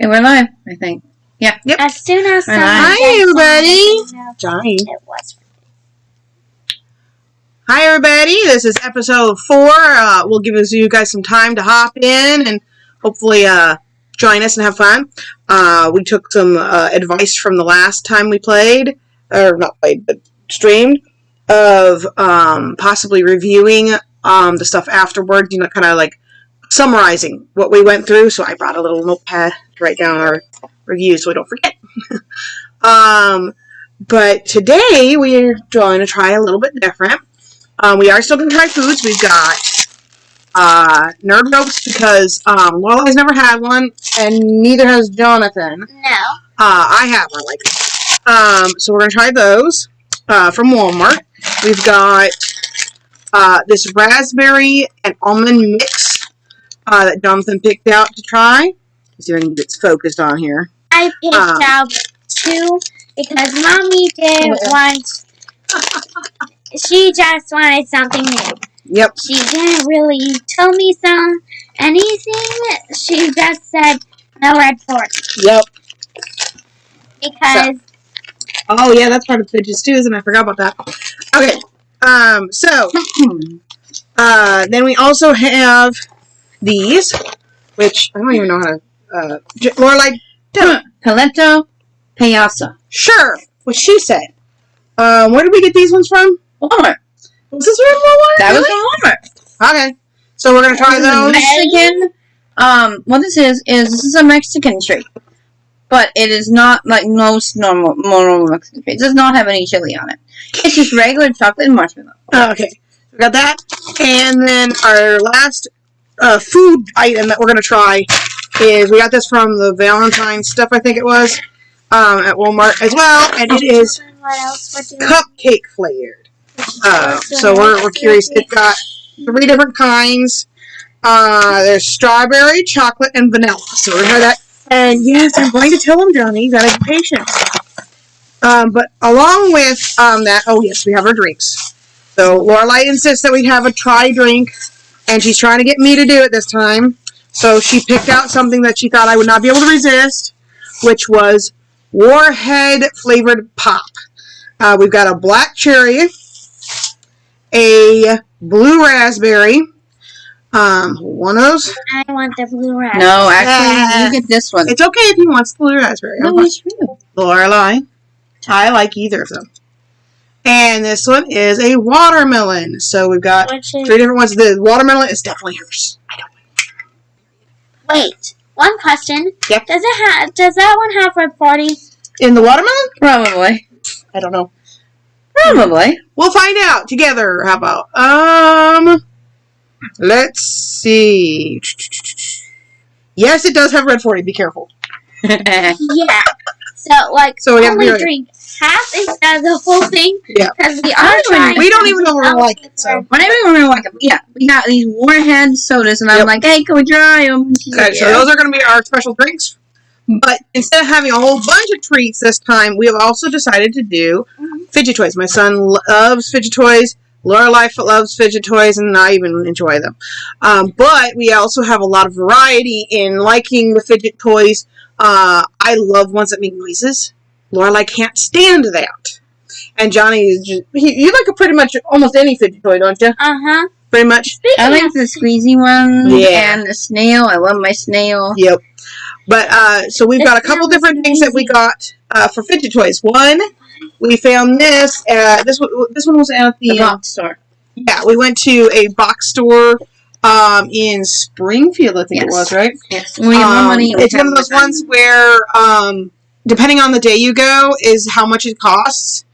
Okay, we're live, I think. Yeah. Yep. As soon as someone Hi, everybody. Johnny. It was. Hi, everybody. This is episode 4. We'll give you guys some time to hop in and hopefully join us and have fun. We took some advice from the last time we played, or not played, but streamed, of possibly reviewing the stuff afterward, kind of like summarizing what we went through. So I brought a little notepad to write down our review so we don't forget. But today we're going to try a little bit different. We are still going to try foods. We've got nerd ropes because Lorelei's never had one, and neither has Jonathan. No. I have. I like it. So we're going to try those from Walmart. We've got this raspberry and almond mix that Jonathan picked out to try. Let's see if I can get it focused on here. I picked out 2 because Mommy didn't want. She just wanted something new. Yep. She didn't really tell me anything. She just said no red fork. Yep. Because. Oh yeah, that's part of fidgets too, isn't it? I forgot about that. Okay. So then we also have these, which I don't even know how to. Lorelei, Paleta Payasa. sure, what she said. Where did we get these ones from? Walmart. Was this from Walmart? That was Really? from Walmart. Okay. So we're gonna try those. Mexican. What this is this is a Mexican treat, but it is not like most normal Mexican treats. It does not have any chili on it. It's just regular chocolate and marshmallow. Okay. We got that, and then our last food item that we're gonna try is we got this from the Valentine's stuff, I think it was, at Walmart as well, and it is What else would you cupcake flavored. So we're curious. It's got 3 different kinds. There's strawberry, chocolate, and vanilla. So we're gonna try that. And yes, I'm going to tell them, Johnny, you gotta be patient. But along with that, oh yes, we have our drinks. So Lorelei insists that we have a try drink, and she's trying to get me to do it this time. So she picked out something that she thought I would not be able to resist, which was Warhead flavored pop. We've got a black cherry, a blue raspberry. One of those. I want the blue raspberry. No, actually, you get this one. It's okay if you want the blue raspberry. No, it's real. Lorelei, I like either of them. And this one is a watermelon. So we've got 3 different ones. The watermelon is definitely hers. I don't. Wait. One question. Yep. Does that one have red 40s? In the watermelon? Probably. I don't know. Probably. We'll find out together. How about let's see. Yes, it does have red 40. Be careful. Yeah. So we have to only be drink half instead of the whole thing. Yeah. Because we are trying. We don't even know we're gonna like it. So Whenever we're gonna like them, yeah, we got these Warhead sodas, and I'm like, hey, can we try them? okay, so those are going to be our special drinks. But instead of having a whole bunch of treats this time, we have also decided to do fidget toys. My son loves fidget toys. Lorelei loves fidget toys, and I even enjoy them. But we also have a lot of variety in liking the fidget toys. I love ones that make noises. Lorelei can't stand that. And Johnny is just... You like pretty much almost any fidget toy, don't you? Uh-huh. Pretty much. I like the squeezy ones Yeah. and the snail. I love my snail. Yep. But, so we've got a couple different things that we got for fidget toys. One, we found this. This one was at the box store. Yeah, we went to a box store in Springfield, I think it was, right? Yes. We have more money. It's one of those ones where, depending on the day you go, is how much it costs.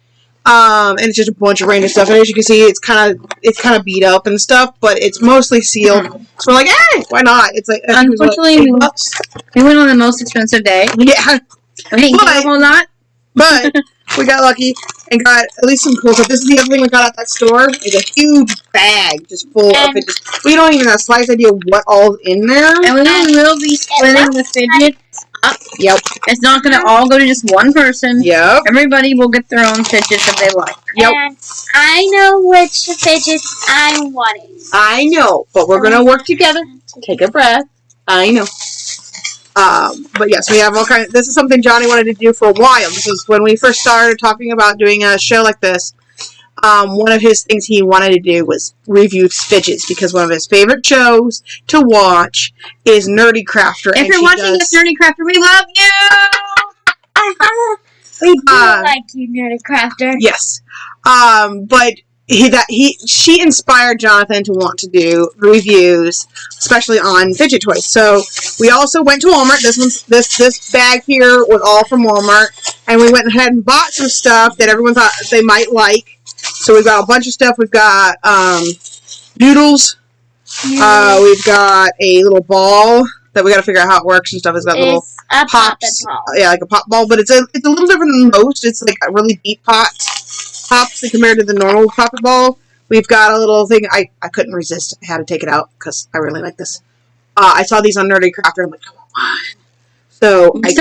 And it's just a bunch of random stuff. And as you can see, it's kind of beat up and stuff, but it's mostly sealed. So we're like, hey, why not? It's like unfortunately, we went on the most expensive day. Yeah, we didn't get a whole lot, but we got lucky and got at least some cool stuff. This is the other thing we got at that store. It's a huge bag just full of fidget. We don't even have the slightest idea what all's in there. And we will be splitting the fidget up. Yep. It's not going to all go to just one person. Yep. Everybody will get their own fidgets if they like. Yep. And I know which fidgets I'm wanting. I know, but we're going to work together. Take a breath. I know. But yes, we have all kinds. This is something Johnny wanted to do for a while. This is when we first started talking about doing a show like this. One of his things he wanted to do was review fidgets because one of his favorite shows to watch is Nerdy Crafter. If you're watching this, Nerdy Crafter, we love you! We do like you, Nerdy Crafter. Yes. But she inspired Jonathan to want to do reviews, especially on fidget toys. So we also went to Walmart. This bag here was all from Walmart, and we went ahead and bought some stuff that everyone thought they might like. So we've got a bunch of stuff. We've got noodles. We've got a little ball that we got to figure out how it works and stuff. It's got little pops. Yeah, like a pop ball, but it's a little different than most. It's like a really deep pops compared to the normal poppet ball. We've got a little thing. I couldn't resist. I had to take it out because I really like this. I saw these on Nerdy Crafter and I'm like, come on. So I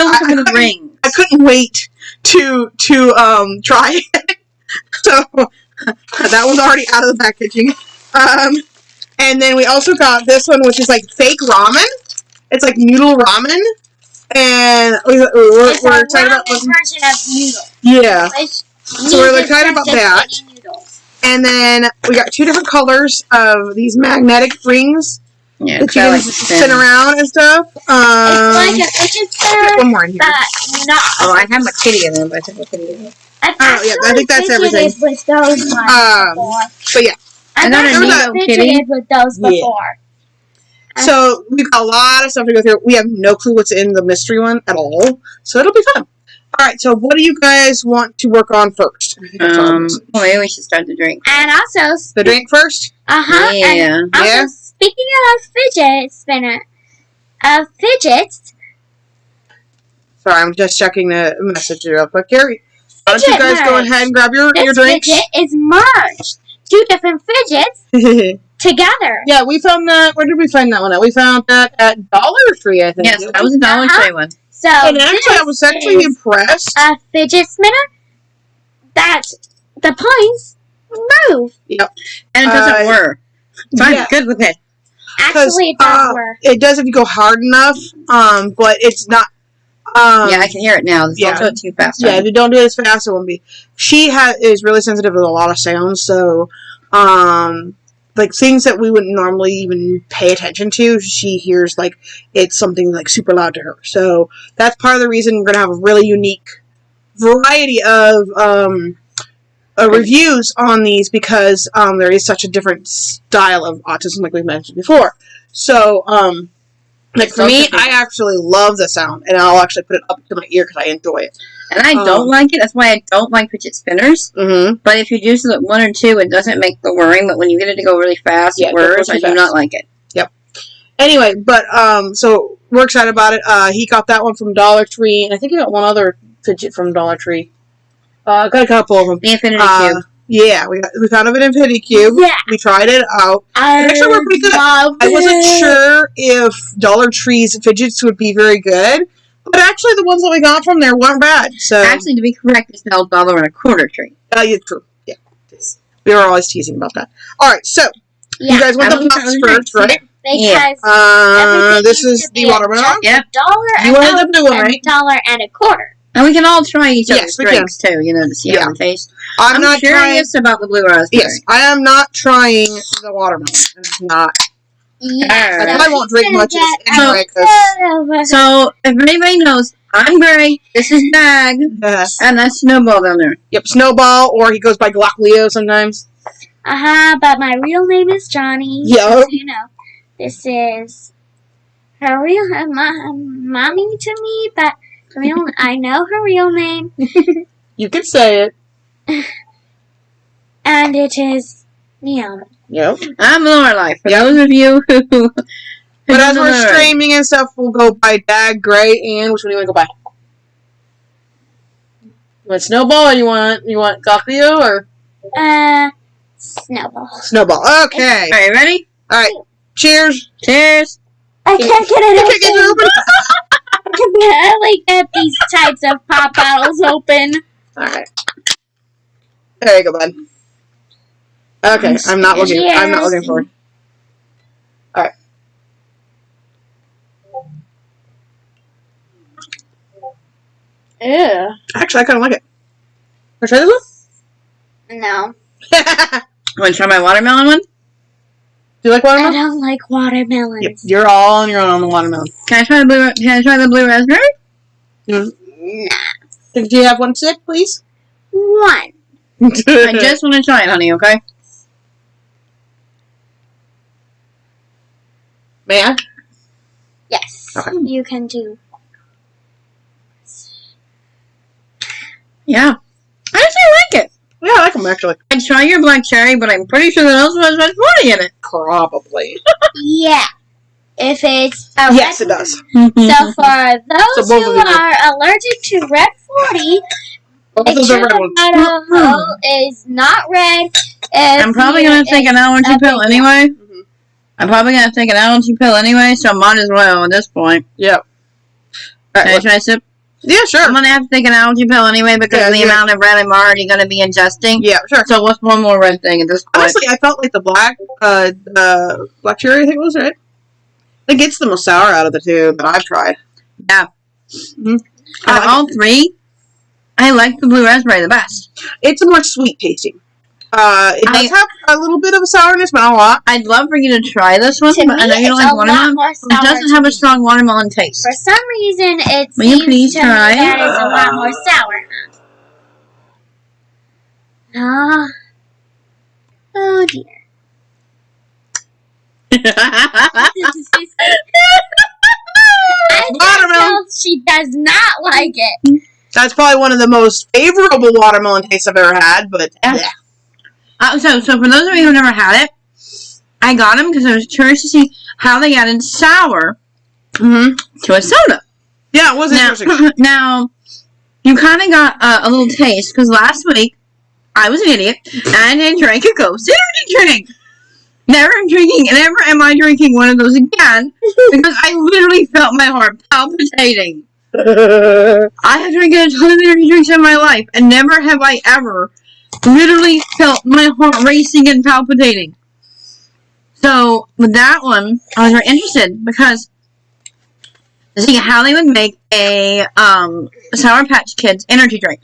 couldn't wait to try it. So that one's already out of the packaging. And then we also got this one, which is like fake ramen. It's like noodle ramen. And we're excited about this version of noodles. Yeah. So we're excited about that. And then we got 2 different colors of these magnetic rings that you can spin around and stuff. It's like a fidget spinner. One more in here. I have my kitty in there, but I think my kitty in there. I think that's everything. With those but yeah. I've fidgeted with those before. So we've got a lot of stuff to go through. We have no clue what's in the mystery one at all. So it'll be fun. Alright, so what do you guys want to work on first? Well, maybe we should start the drink. And also... The drink first? Yeah. And also, speaking of fidget spinner... fidgets... Sorry, I'm just checking the message real quick. Gary, why don't you guys go ahead and grab your drinks? This fidget is merged. 2 different fidgets together. Yeah, we found that... Where did we find that one at? We found that at Dollar Tree, I think. Yes, that was a Dollar Tree one. So and actually, I was actually impressed. A fidget spinner that the points move. Yep. And it doesn't whir. So I'm good with it. Actually, it does whir. It does if you go hard enough, but it's not... yeah, I can hear it now. Don't do it too fast. Yeah, if you don't do it as fast, it won't be... She is really sensitive to a lot of sounds, so... like things that we wouldn't normally even pay attention to, she hears like it's something like super loud to her. So that's part of the reason we're gonna have a really unique variety of reviews on these because there is such a different style of autism, like we've mentioned before. So like for me, I actually love the sound, and I'll actually put it up to my ear because I enjoy it. And I don't like it. That's why I don't like fidget spinners. Mm-hmm. But if you use it 1 or 2, it doesn't make the whirring. But when you get it to go really fast, it whirs. I do not like it. Yep. Anyway, but so we're excited about it. He got that one from Dollar Tree, and I think he got one other fidget from Dollar Tree. Got a couple of them. The Infinity Cube. Yeah, we found an Infinity Cube. Yeah. We tried it out. Actually, we're pretty good. I wasn't sure if Dollar Tree's fidgets would be very good. But actually, the ones that we got from there weren't bad. So actually, to be correct, it's now $1.25 tree. Yeah, true. Yeah, we were always teasing about that. All right, so you guys want the pops first, right? Because this is the watermelon. Yep. You wanted the blue one, right? $1.25. And we can all try each other's drinks too, to see how it tastes. I'm not curious about the blue raspberry. Yes, I am not trying the watermelon. I'm not. Yeah, I won't drink much of this anyway. So, if anybody knows, I'm Gray, this is Dag, and that's Snowball down there. Yep, Snowball, or he goes by Glock Leo sometimes. But my real name is Johnny. Yep. So, this is her real mommy to me, but I know her real name. You can say it. And it is Neon. Yep. I'm Lorelei. For those of you who... But as we're streaming and stuff, we'll go by Dag, Gray, and which one do you want to go by? You want Snowball or you want Gothio or? Snowball. Snowball. Okay. Alright, ready? Alright. Cheers. Cheers. I can't get it open. I can barely get these types of pop bottles open. Alright. There you go, bud. Okay, I'm not looking for it. Alright. Ew. Actually, I kind of like it. Want to try this No. one? Want to try my watermelon one? Do you like I watermelon? don't like watermelons. Yep. You're all on your own on the watermelon. Can I try the blue? Can I try the blue raspberry? Mm. Could you have one sip, please? One. I just want to try it, honey. Okay. May I? Yes. Okay. You can do. Yeah. I actually like it. Yeah, I like them actually. I'd try your black cherry, but I'm pretty sure that also has red 40 in it. Probably. Yeah. If it's a Yes, red it does. So for those So both who of you are allergic to red 40, Both make of the sure red the ones. bottle is not red. I'm probably going to take an allergy pill anyway. Mhm. I'm probably going to take an allergy pill anyway, so might as well at this point. Yep. Can I try a sip? Yeah, sure. I'm going to have to take an allergy pill anyway because of the amount of red I'm already going to be ingesting. Yeah, sure. So what's one more red thing at this point? Honestly, I felt like the black cherry, I think it was, right? I think it's the most sour out of the two that I've tried. Yeah. Mm-hmm. Out of all three, I like the blue raspberry the best. It's a more sweet tasting. It does have a little bit of a sourness, but not a lot. I'd love for you to try this one, To but me, I know you don't it's like a lot watermelon. more It sour doesn't to have a me. strong watermelon taste. For some reason, it Will you seems please to try? me that it's a lot more sour. Ah. Oh dear. I can Watermelon. tell she does not like it. That's probably one of the most favorable watermelon tastes I've ever had, but Yeah. So for those of you who never had it, I got them because I was curious to see how they added sour to a soda. Yeah, it was interesting. Now, you kind of got a little taste because last week I was an idiot and I drank a Ghost Energy drink. Never am I drinking one of those again because I literally felt my heart palpitating. I have drank a ton of energy drinks in my life, and never have I ever literally felt my heart racing and palpitating. So, with that one, I was very interested because to see how they would make a Sour Patch Kids energy drink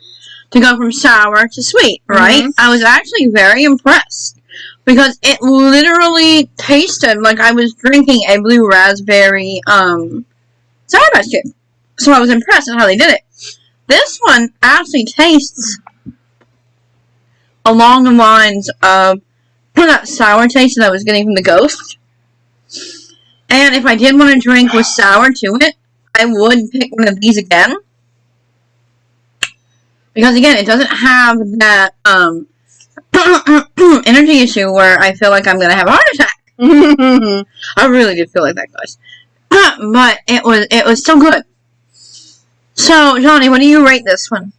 to go from sour to sweet, right? Mhm. I was actually very impressed because it literally tasted like I was drinking a blue raspberry Sour Patch Kid. So I was impressed at how they did it. This one actually tastes along the lines of that sour taste that I was getting from the Ghost. And if I did want to drink with sour to it, I would pick one of these again. Because again, it doesn't have that energy issue where I feel like I'm going to have a heart attack. I really did feel like that, guys. But it was still good. So, Johnny, what do you rate this one?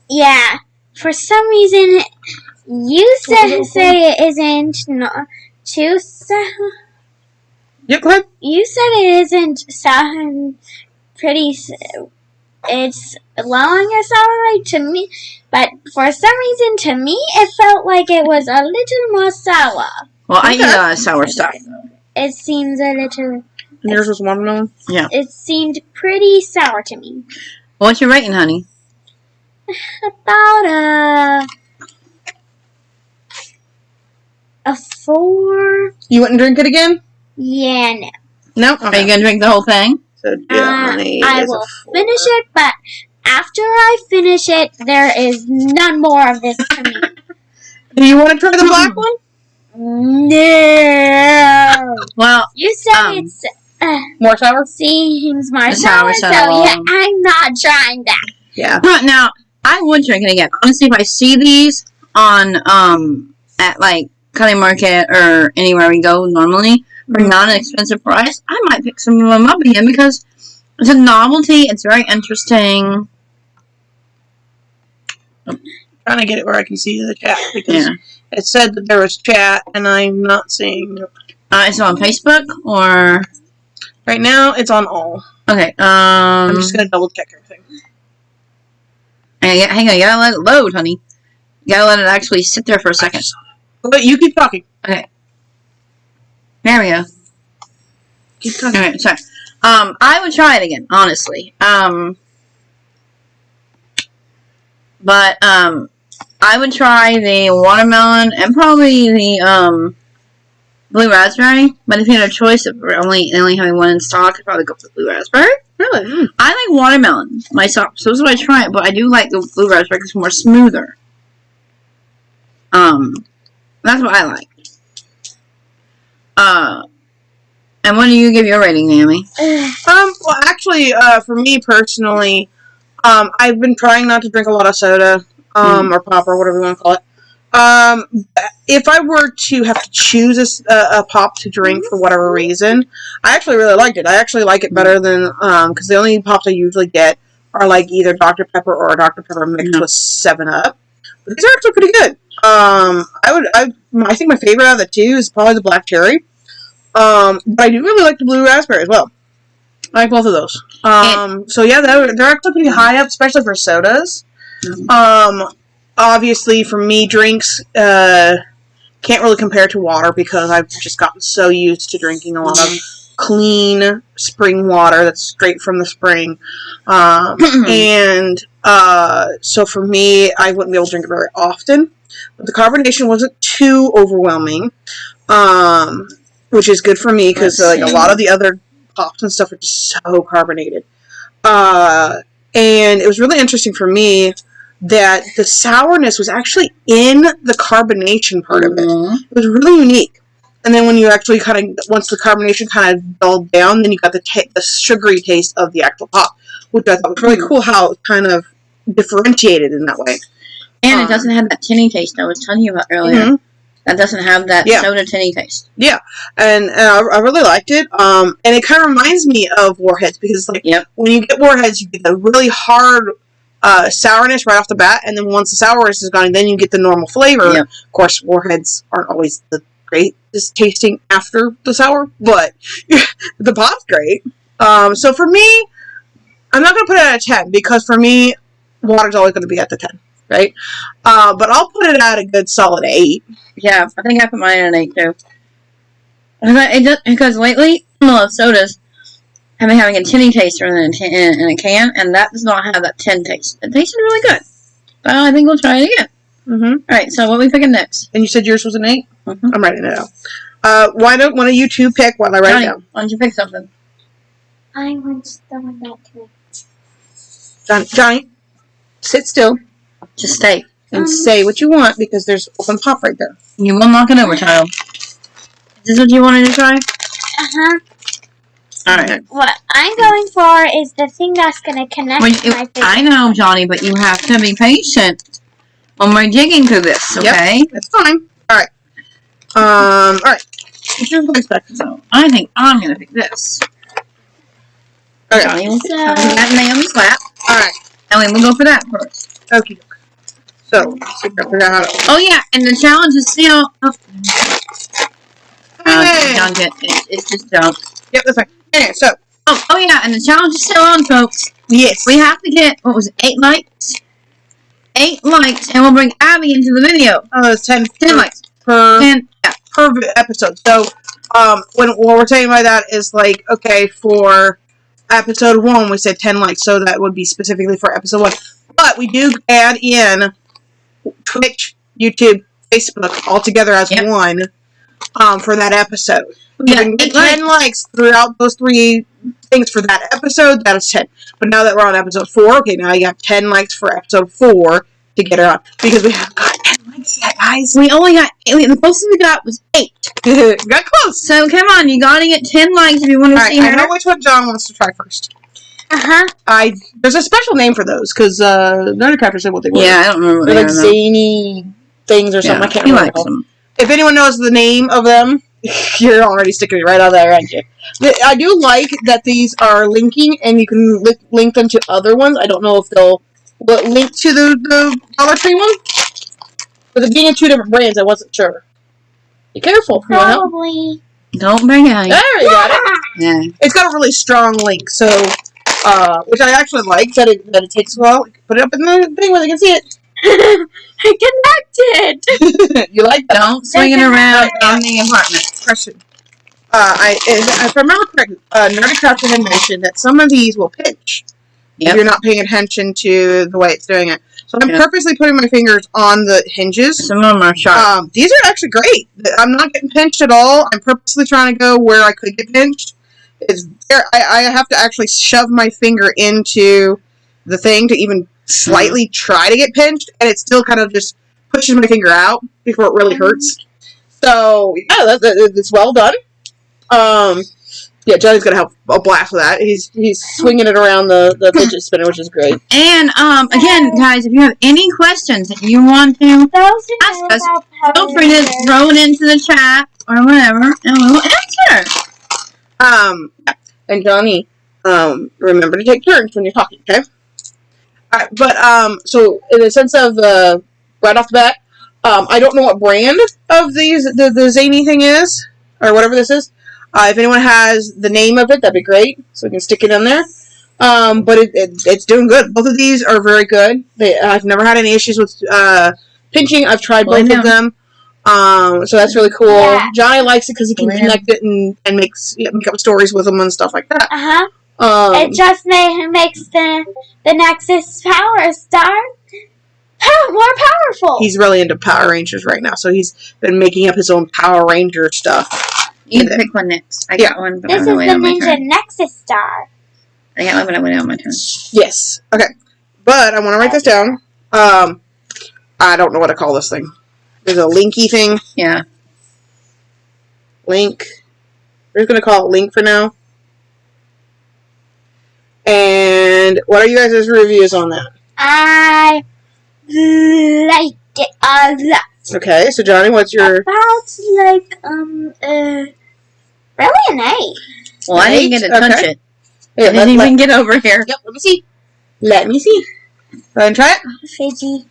Yeah. For some reason, you say it isn't too sour. Yeah, go ahead. You said it isn't sour. It's allowing a sour rate to me, but for some reason, to me, it felt like it was a little more sour. Well, I eat sour stuff. It seems a little. Yours was watermelon? Yeah. It seemed pretty sour to me. What's your rating, honey? About a 4. You wouldn't drink it again? Yeah, no. No? Are you going to drink the whole thing? So, Johnny I is will a 4. finish it, but after I finish it, there is none more of this to me. Do you want to try the black one? No. Well, You said it's More sour? seems more sour, sour, so sour. yeah, I'm not trying that. Yeah. now, I would drink it again. Honestly, if I see these on, at, like, Cutting Market or anywhere we go normally, for not an expensive price, I might pick some of them up again because it's a novelty. It's very interesting. Trying to get it where I can see the chat because Yeah. it said that there was chat and I'm not seeing it. Is it on Facebook or? Right now, it's on all. Okay. I'm just going to double check everything. Hang on, you gotta let it load, honey. You gotta let it actually sit there for a second. But you keep talking. Okay. There we go. Keep talking. Alright, sorry. I would try it again, honestly. But I would try the watermelon and probably the blue raspberry. But if you had a choice of only having one in stock, I'd probably go for the blue raspberry. Really? Mm. I like watermelon myself, so this is what I try it. But I do like the blue raspberry because it's more smoother. That's what I like. And what do you give your rating, Naomi? Well, actually, for me personally, I've been trying not to drink a lot of soda, or pop, or whatever you want to call it. If I were to have to choose a pop to drink for whatever reason, I actually really liked it. I actually like it better than, because the only pops I usually get are like either Dr. Pepper or Dr. Pepper mixed with 7-Up. But these are actually pretty good. I think my favorite out of the two is probably the black cherry. But I do really like the blue raspberry as well. I like both of those. So yeah, they're actually pretty high up, especially for sodas. Obviously for me, drinks, can't really compare to water because I've just gotten so used to drinking a lot of clean spring water that's straight from the spring. So for me, I wouldn't be able to drink it very often. But the carbonation wasn't too overwhelming, which is good for me because like a lot of the other pops and stuff are just so carbonated. And it was really interesting for me that the sourness was actually in the carbonation part of it. It was really unique. And then when you actually once the carbonation kind of dulled down, then you got the sugary taste of the actual pop, which I thought was really cool how it kind of differentiated in that way. And it doesn't have that tinny taste I was telling you about earlier. That doesn't have that soda tinny taste. Yeah, and I really liked it. And it kind of reminds me of Warheads because like when you get Warheads, you get the really hard sourness right off the bat, and then once the sourness is gone, then you get the normal flavor. Of course, Warheads aren't always the greatest tasting after the sour, but the pop's great. So for me, I'm not going to put it at a 10 because for me, water's always going to be at the 10. Right? But I'll put it at a good solid 8. Yeah, I think I put mine at an 8 too. Because lately, some sodas have been having a tinny taste in a can, and that does not have that tin taste. It tasted really good. So I think we'll try it again. Alright, so what are we picking next? And you said yours was an 8? I'm writing it out. Why don't one of you two pick while I write it down? Why don't you pick something? I want the one that Johnny, sit still. Just stay. And say what you want because there's open pop right there. You will knock it over, child. Is this what you wanted to try? Alright. What I'm going for is the thing that's going to connect my face. I know, Johnny, but you have to be patient when we're digging through this, okay? Yep, that's fine. Alright. Alright. What's your perspective? So, I think I'm going to pick this. Okay. Johnny will pick that Naomi's lap. Alright. And then we'll go for that first. Okay. So, figure out how to... Oh, yeah, and the challenge is still... It's just junk. Yep, that's fine. Anyway, so... Oh, yeah, and the challenge is still on, folks. Yes. We have to get, 8 likes? 8 likes, and we'll bring Abby into the video. Oh, it's 10 likes. Per 10, per episode. So, what we're saying by that is, like, okay, for episode 1, we said 10 likes, so that would be specifically for episode 1. But we do add in Twitch, YouTube, Facebook all together as one for that episode. We can get 10 likes throughout those 3 things for that episode. That is 10. But now that we're on episode 4, okay, now you have 10 likes for episode 4 to get her on because we haven't got 10 likes yet, guys. We only got the closest we got was 8. We got close. So come on, you gotta get 10 likes if you want to see her. I know which one John wants to try first. There's a special name for those because Nerdcrafters said what they were. Yeah, I don't remember. They're like zany things or something. I can't remember. Them. If anyone knows the name of them, you're already sticking it right out there, aren't you? I do like that these are linking, and you can link them to other ones. I don't know if they'll link to the Dollar Tree one. With it being in 2 different brands, I wasn't sure. Be careful. Probably. Don't bring it. There, you got it. Yeah. It's got a really strong link, so which I actually like that it takes a while. Put it up in the thing where they can see it. Connected. You like that? Don't swing it around on the apartment. Question. If I remember correctly, Nerdcrafters had mentioned that some of these will pinch if you're not paying attention to the way it's doing it. So I'm purposely putting my fingers on the hinges. Some of them are sharp. These are actually great. I'm not getting pinched at all. I'm purposely trying to go where I could get pinched. I have to actually shove my finger into the thing to even slightly try to get pinched, and it still kind of just pushes my finger out before it really hurts. So, yeah, it's well done. Yeah, Johnny's gonna have a blast with that. He's swinging it around the fidget spinner, which is great. And again, guys, if you have any questions that you want to ask us, feel free to throw it into the chat or whatever, and we will answer. And Johnny, remember to take turns when you're talking, okay? Alright, but so in the sense of right off the bat, I don't know what brand of the zany thing is, or whatever this is. If anyone has the name of it, that'd be great, so we can stick it in there. But it's doing good. Both of these are very good. I've never had any issues with pinching. I've tried both of them. So that's really cool. Yeah. Johnny likes it because he can connect it and make up stories with them and stuff like that. It just makes the Nexus Power Star more powerful. He's really into Power Rangers right now, so he's been making up his own Power Ranger stuff. You pick one next. I got one. This is the Ninja Nexus Star. I got one, but I went on my turn. Yes. Okay. But I want to write this down. I don't know what to call this thing. There's a linky thing. Yeah. Link. We're just going to call it Link for now. And what are you guys' reviews on that? I like it a lot. Okay, so Johnny, what's your... About, like, really an 8. Well, I didn't get to touch it. Yeah, I didn't even get over here. Yep, let me see. Let me see. Go ahead and try it. Fidgy.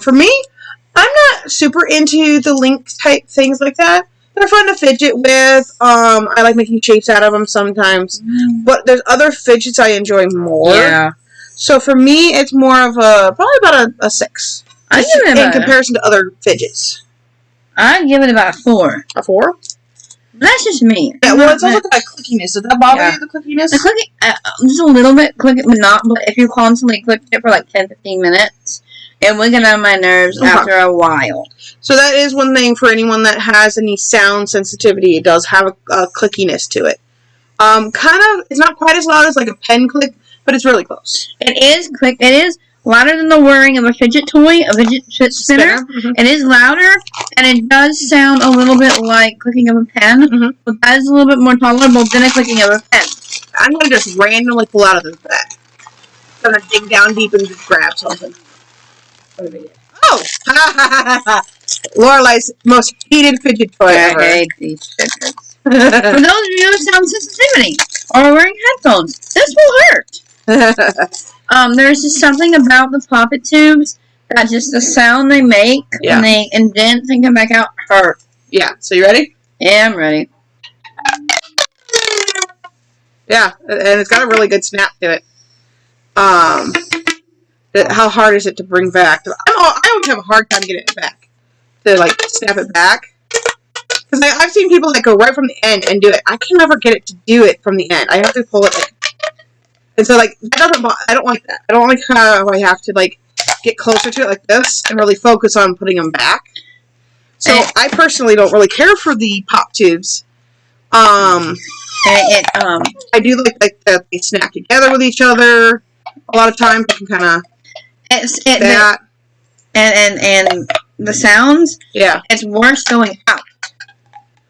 For me, I'm not super into the Link type things like that. They're fun to fidget with. I like making shapes out of them sometimes. But there's other fidgets I enjoy more. Yeah. So for me, it's more of probably about a 6. I give it in comparison to other fidgets. I'd give it about a 4. A 4? That's just me. Yeah, well, it's also got a clickiness. Does that bother you, the clickiness? The clicking, just a little bit click it, but not. But if you constantly click it for like 10-15 minutes, it will get on my nerves after a while. So that is one thing for anyone that has any sound sensitivity. It does have a clickiness to it. Kind of, it's not quite as loud as like a pen click, but it's really close. It is quick. It is louder than the whirring of a fidget toy, a fidget spinner. It is louder, and it does sound a little bit like clicking of a pen, but that is a little bit more tolerable than a clicking of a pen. I'm going to just randomly pull out of this bag. I'm going to dig down deep and just grab something. Oh! Lorelei's most hated fidget toy ever. I hate these fidgets. For those of you with sound sensitivity or wearing headphones, this will hurt. There's just something about the poppet tubes that just the sound they make when they indent and come back out hurt. Yeah, so you ready? Yeah, I'm ready. Yeah, and it's got a really good snap to it. How hard is it to bring back? I always have a hard time getting it back. To, like, snap it back. Because I've seen people that go right from the end and do it. I can never get it to do it from the end. I have to pull it, like... And so, like, I don't like that. I don't like how I have to, like, get closer to it like this and really focus on putting them back. So, I personally don't really care for the pop tubes. I do like that they snap together with each other. A lot of times you can kind of that. And the sounds, it's worse going out.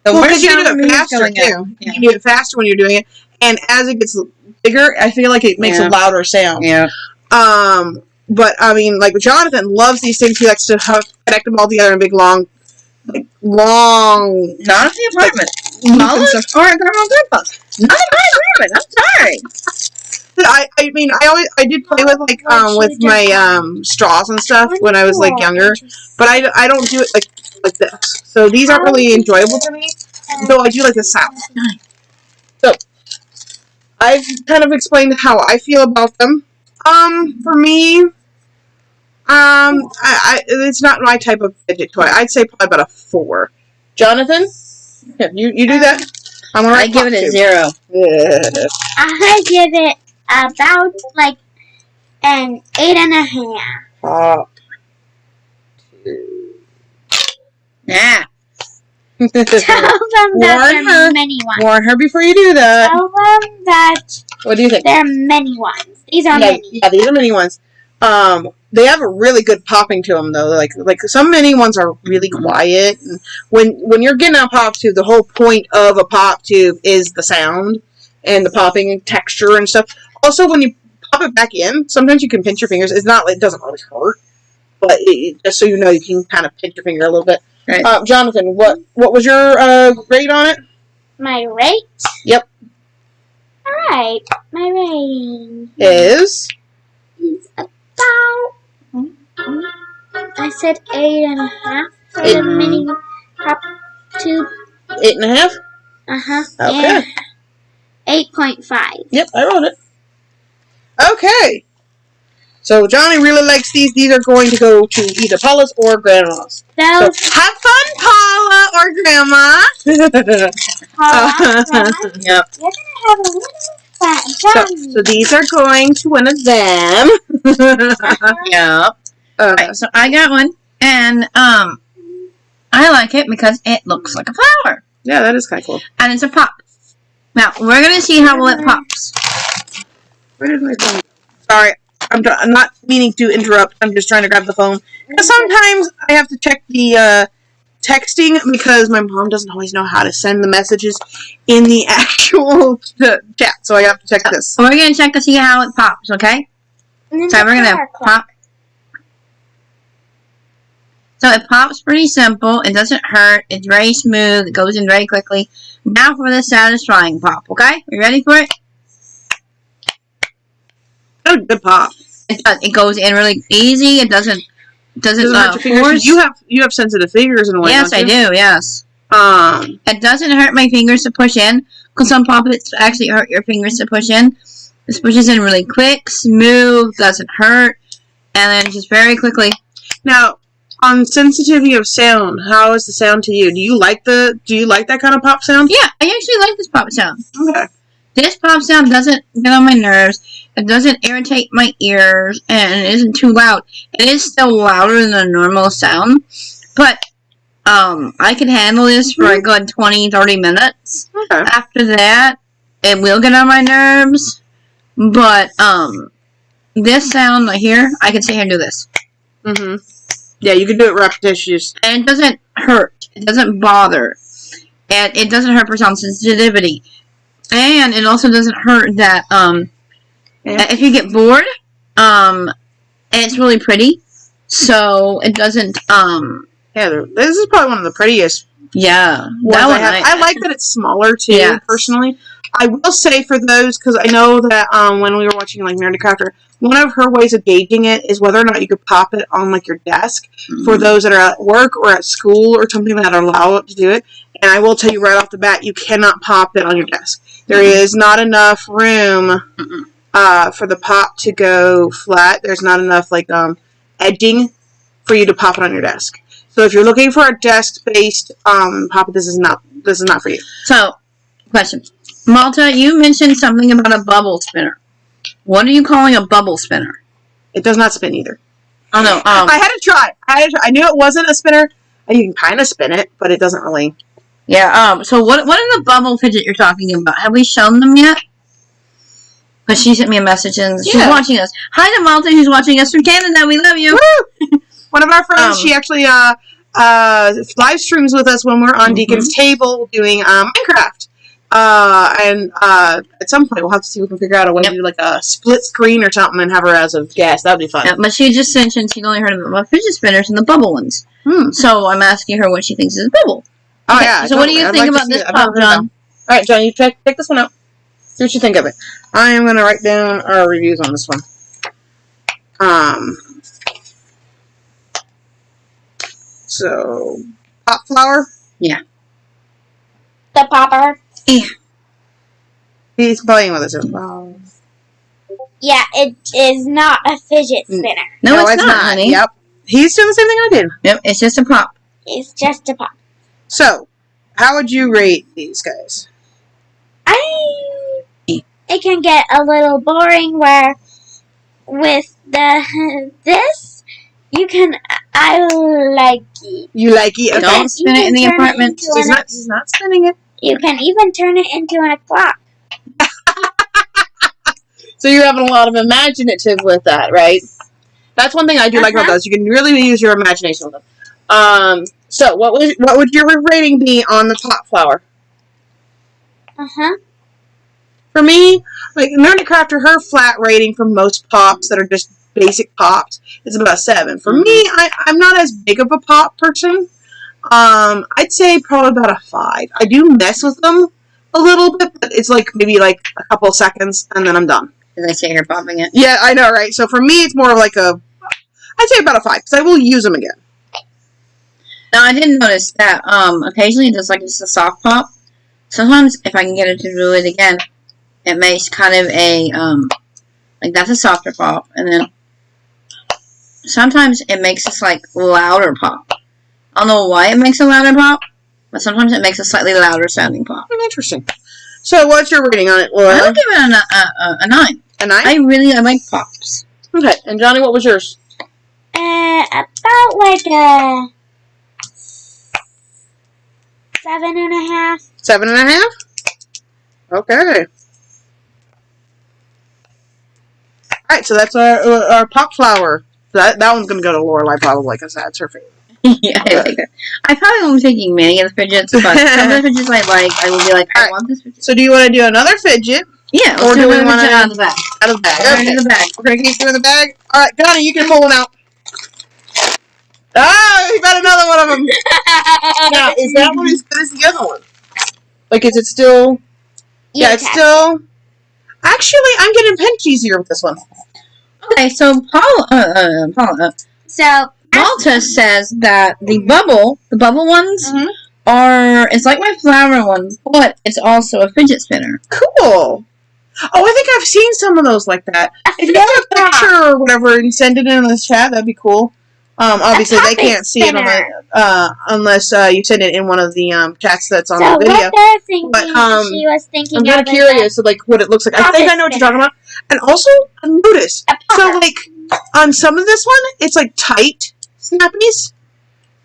The worst you can do it faster, too. You can do it faster when you're doing it. And as it gets bigger, I feel like it makes a louder sound. Yeah. But, I mean, like, Jonathan loves these things. He likes to connect them all together in a big, long... Not at the apartment. Mama's or at Grandma and Grandpa's. Not at my apartment. I'm sorry. I mean, I did play with, like, with my, straws and stuff when I was, like, younger. But I don't do it, like this. So these aren't really enjoyable to me. Though I do like the sound. So, I've kind of explained how I feel about them. For me, it's not my type of fidget toy. I'd say probably about a 4. Jonathan? Yeah, you do that? I give it a 0. I give it about like an 8.5. Pop. Nah. Tell them that Warn there her. are many ones. Warn her before you do that. Tell them that What do you think? there are many ones. These are many. Yeah, these are mini ones. They have a really good popping to them, though. Like some mini ones are really quiet. And when you're getting a pop tube, the whole point of a pop tube is the sound and the popping and texture and stuff. Also, when you pop it back in, sometimes you can pinch your fingers. It doesn't always hurt, but just so you know, you can kind of pinch your finger a little bit. Right. Jonathan, what was your grade on it? My rate? Yep. Alright. My rating Is about. I said 8.5 for the mini pop tube. 8.5. Okay. And 8.5. Yep, I wrote it. Okay. So Johnny really likes these. These are going to go to either Paula's or Grandma's. So have fun, Paula or Grandma. Paula, Yep. you're gonna have a little fun. So these are going to one of them. Yep. Right, so I got one, and I like it because it looks like a flower, Yeah, that is kind of cool. and it's a pop. Now we're gonna see how well it pops. Where did my phone? Sorry, I'm not meaning to interrupt. I'm just trying to grab the phone. Because sometimes I have to check the texting because my mom doesn't always know how to send the messages in the actual chat. So I have to check this. We're gonna check to see how it pops. Okay. So we're gonna pop. So it pops pretty simple. It doesn't hurt. It's very smooth. It goes in very quickly. Now for the satisfying pop. Okay, you ready for it? Oh, good pop. It goes in really easy. It doesn't hurt your fingers. force. You have sensitive fingers in a way. Yes, don't I you? do. Yes. It It doesn't hurt my fingers to push in, because some poppets actually hurt your fingers to push in. This pushes in really quick, smooth, doesn't hurt, and then just very quickly. Now, on sensitivity of sound, how is the sound to you? Do you like that kind of pop sound? Yeah, I actually like this pop sound. Okay. This pop sound doesn't get on my nerves. It doesn't irritate my ears, and it isn't too loud. It is still louder than a normal sound, but I can handle this for a good 20-30 minutes. Okay. After that, it will get on my nerves, but this sound right here, I can sit here and do this. Mm-hmm. Yeah, you can do it repetitious. And it doesn't hurt. It doesn't bother. And it doesn't hurt for sound sensitivity. And it also doesn't hurt that, if you get bored, and it's really pretty, so it doesn't, Yeah, this is probably one of the prettiest yeah. ones That one, I have. I like that it's smaller, too, Yeah. personally. I will say for those, because I know that when we were watching, like, Nerdy Crafter, one of her ways of gauging it is whether or not you could pop it on, like, your desk for those that are at work or at school or something that allow it to do it. And I will tell you right off the bat, you cannot pop it on your desk. There is not enough room for the pop to go flat. There's not enough, like, edging for you to pop it on your desk. So if you're looking for a desk-based pop, this is not for you. So, question. Malta, you mentioned something about a bubble spinner. What are you calling a bubble spinner? It does not spin either. Oh, no. I had to try. I knew it wasn't a spinner. You can kind of spin it, but it doesn't really. Yeah, so what are the bubble fidget you're talking about? Have we shown them yet? Because she sent me a message and she's watching us. Hi to Malta, who's watching us from Canada. We love you. Woo! One of our friends, she actually live streams with us when we're on Deacon's Table doing Minecraft. And at some point we'll have to see if we can figure out a way to do like a split screen or something and have her as a guest. That'd be fun. Yeah, but she just mentioned she'd only heard about fidget spinners and the bubble ones. So I'm asking her what she thinks is a bubble. Oh, okay, yeah. so what do you think about this pop, John? Alright, John, you check this one out. See what you think of it. I am going to write down our reviews on this one. So, pop flower? Yeah. The popper? Yeah. He's playing with us. Yeah, it is not a fidget spinner. No, it's not, honey. Yep. He's doing the same thing I did. Yep, it's just a pop. It's just a pop. So, how would you rate these guys? it can get a little boring where with this you can I like it. You like it? Okay. Don't spin it in the apartment. He's not spinning it. You can even turn it into an clock. So you're having a lot of imaginative with that, right? That's one thing I do like about those. You can really use your imagination with them. So what would your rating be on the pop flower? For me, like Nerdy Crafter, her flat rating for most pops that are just basic pops is about a 7. For me, I'm not as big of a pop person. I'd say probably about a 5. I do mess with them a little bit, but it's like maybe like a couple of seconds and then I'm done. Did I say you're popping it? Yeah, I know, right? So for me, it's more of like I'd say about a 5 because I will use them again. Now I did notice that occasionally just like just a soft pop. Sometimes if I can get it to do it again, it makes kind of a like that's a softer pop, and then sometimes it makes this like louder pop. I don't know why it makes a louder pop, but sometimes it makes a slightly louder sounding pop. Interesting. So what's your rating on it, Laura? I would give it a 9. A 9? I like pops. Okay, and Johnny, what was yours? About like a 7.5. 7.5? Okay. Alright, so that's our pop flower. That one's going to go to Lorelei probably, because that's her favorite. Yeah, I probably won't be taking many of the fidgets, but some of the fidgets I will be like, I want this fidget. So do you want to do another fidget? Yeah, or do we want to out of the bag? Out of the bag. Okay. Okay. In the bag. We're going to keep doing the bag. Alright, Johnny, you can pull one out. Ah, we got another one of them. Now, is that one as good as the other one? Like, is it still... Yeah, it's still... Actually, I'm getting pinch easier with this one. Okay, so Paula, Malta says that the bubble ones are, it's like my flower one, but it's also a fidget spinner. Cool. Oh, I think I've seen some of those like that. If you have a picture or whatever and send it in the chat, that'd be cool. Obviously, they can't see it unless you send it in one of the chats that's on the video. What they're thinking, but she was thinking I'm kind of curious of like what it looks like. I think I know what you're talking about. And also, I noticed, so like on some of this one, it's like tight snappies,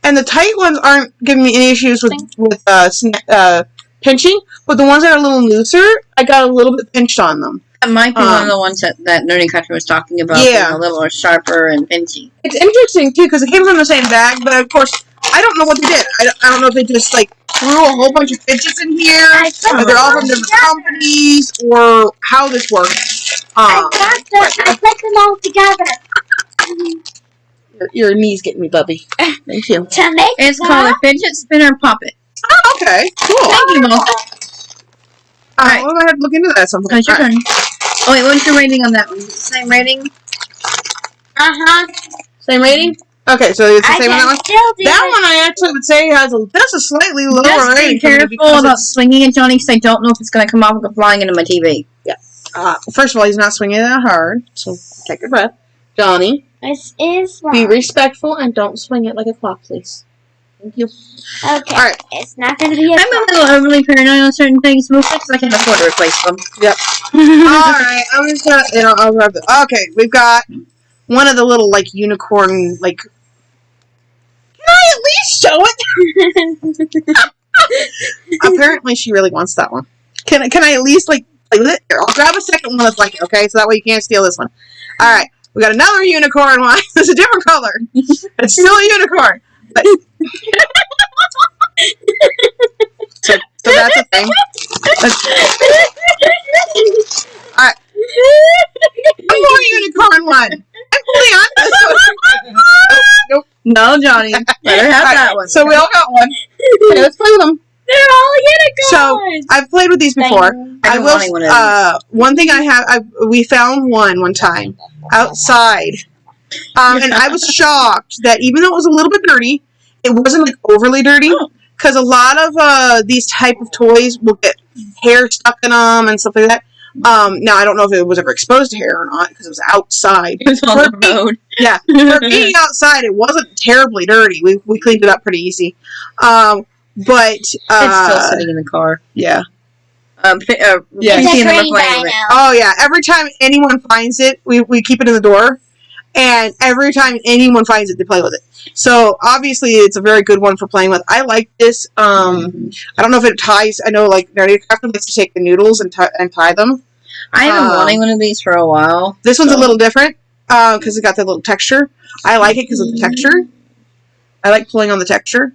and the tight ones aren't giving me any issues with pinching. But the ones that are a little looser, I got a little bit pinched on them. That might be one of the ones that Nerdy Crafter was talking about. Yeah, being a little sharper and pinchy. It's interesting too because it came from the same bag, but of course I don't know what they did. I don't know if they just like threw a whole bunch of fidgets in here, or they're all from different companies, or how this works. I put them all together. Your knee's getting me, Bubby. Thank you. It's called a fidget spinner poppet. Oh, okay, cool. Thank you, Malta. Alright, we'll go ahead and look into that sometime. It's your turn. Oh wait, what's your rating on that one? Same rating? Same rating? Okay, so it's the same on that one? That That one I actually would say has a slightly lower Just rating. be careful about swinging it, Johnny, because I don't know if it's going to come off and go flying into my TV. Yeah. First of all, he's not swinging it that hard, so take a breath. Johnny, this is be respectful and don't swing it like a clock, please. Thank you. Okay. Alright. It's not going to be I'm a little overly paranoid on certain things, mostly because I can't afford to replace them. Yep. Alright, I'm just gonna, I'll grab it. Okay, we've got one of the little, like, unicorn, like... Can I at least show it? Apparently she really wants that one. Can I at least, like, play with it? Here, I'll grab a second one that's like it, okay? So that way you can't steal this one. Alright, we got another unicorn one. It's a different color. It's still a unicorn. But... so that's a thing. Alright. One more unicorn one. I'm pulling on this one. Nope. No, Johnny. Let her have that one. So we all got one. Okay, let's play with them. They're all unicorns. So I've played with these before. I will. One thing I have. We found one time outside, and I was shocked that even though it was a little bit dirty, it wasn't like overly dirty. Because a lot of these type of toys will get hair stuck in them and stuff like that. Now, I don't know if it was ever exposed to hair or not, because it was outside. It was on the road. Yeah. For being outside, it wasn't terribly dirty. We cleaned it up pretty easy. But... it's still sitting in the car. Yeah. Yeah. It's a PC and green playing with it. dino. Oh yeah, every time anyone finds it, we keep it in the door, and every time anyone finds it, they play with it. So obviously, it's a very good one for playing with. I like this. I don't know if it ties. I know like Nerdy Crafter likes to take the noodles and tie them. I have been wanting one of these for a while. This one's a little different because it got that little texture. I like it because of the texture. I like pulling on the texture.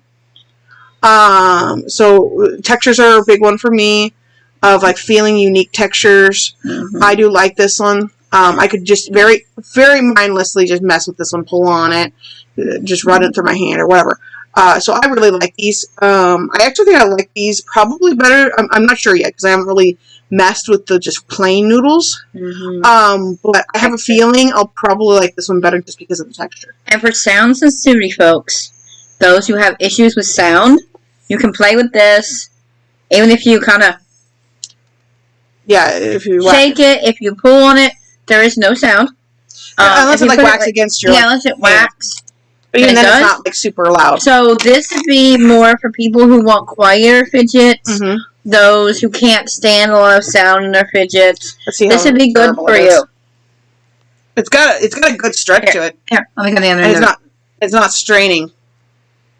So textures are a big one for me. Of like feeling unique textures. I do like this one. I could just very, very mindlessly just mess with this one, pull on it, just run it through my hand or whatever. So I really like these. I actually think I like these probably better. I'm not sure yet because I haven't really messed with the just plain noodles. But I have a feeling I'll probably like this one better just because of the texture. And for sound sensitivity, folks, those who have issues with sound, you can play with this, even if you kind of if you shake it, if you pull on it, there is no sound. Unless it like whacks against your unless it whacks. But even then it's not like super loud. So this would be more for people who want quieter fidgets, those who can't stand a lot of sound in their fidgets. This would be good for you. It's got a good stretch to it. Here, let me get the other end. It's not straining.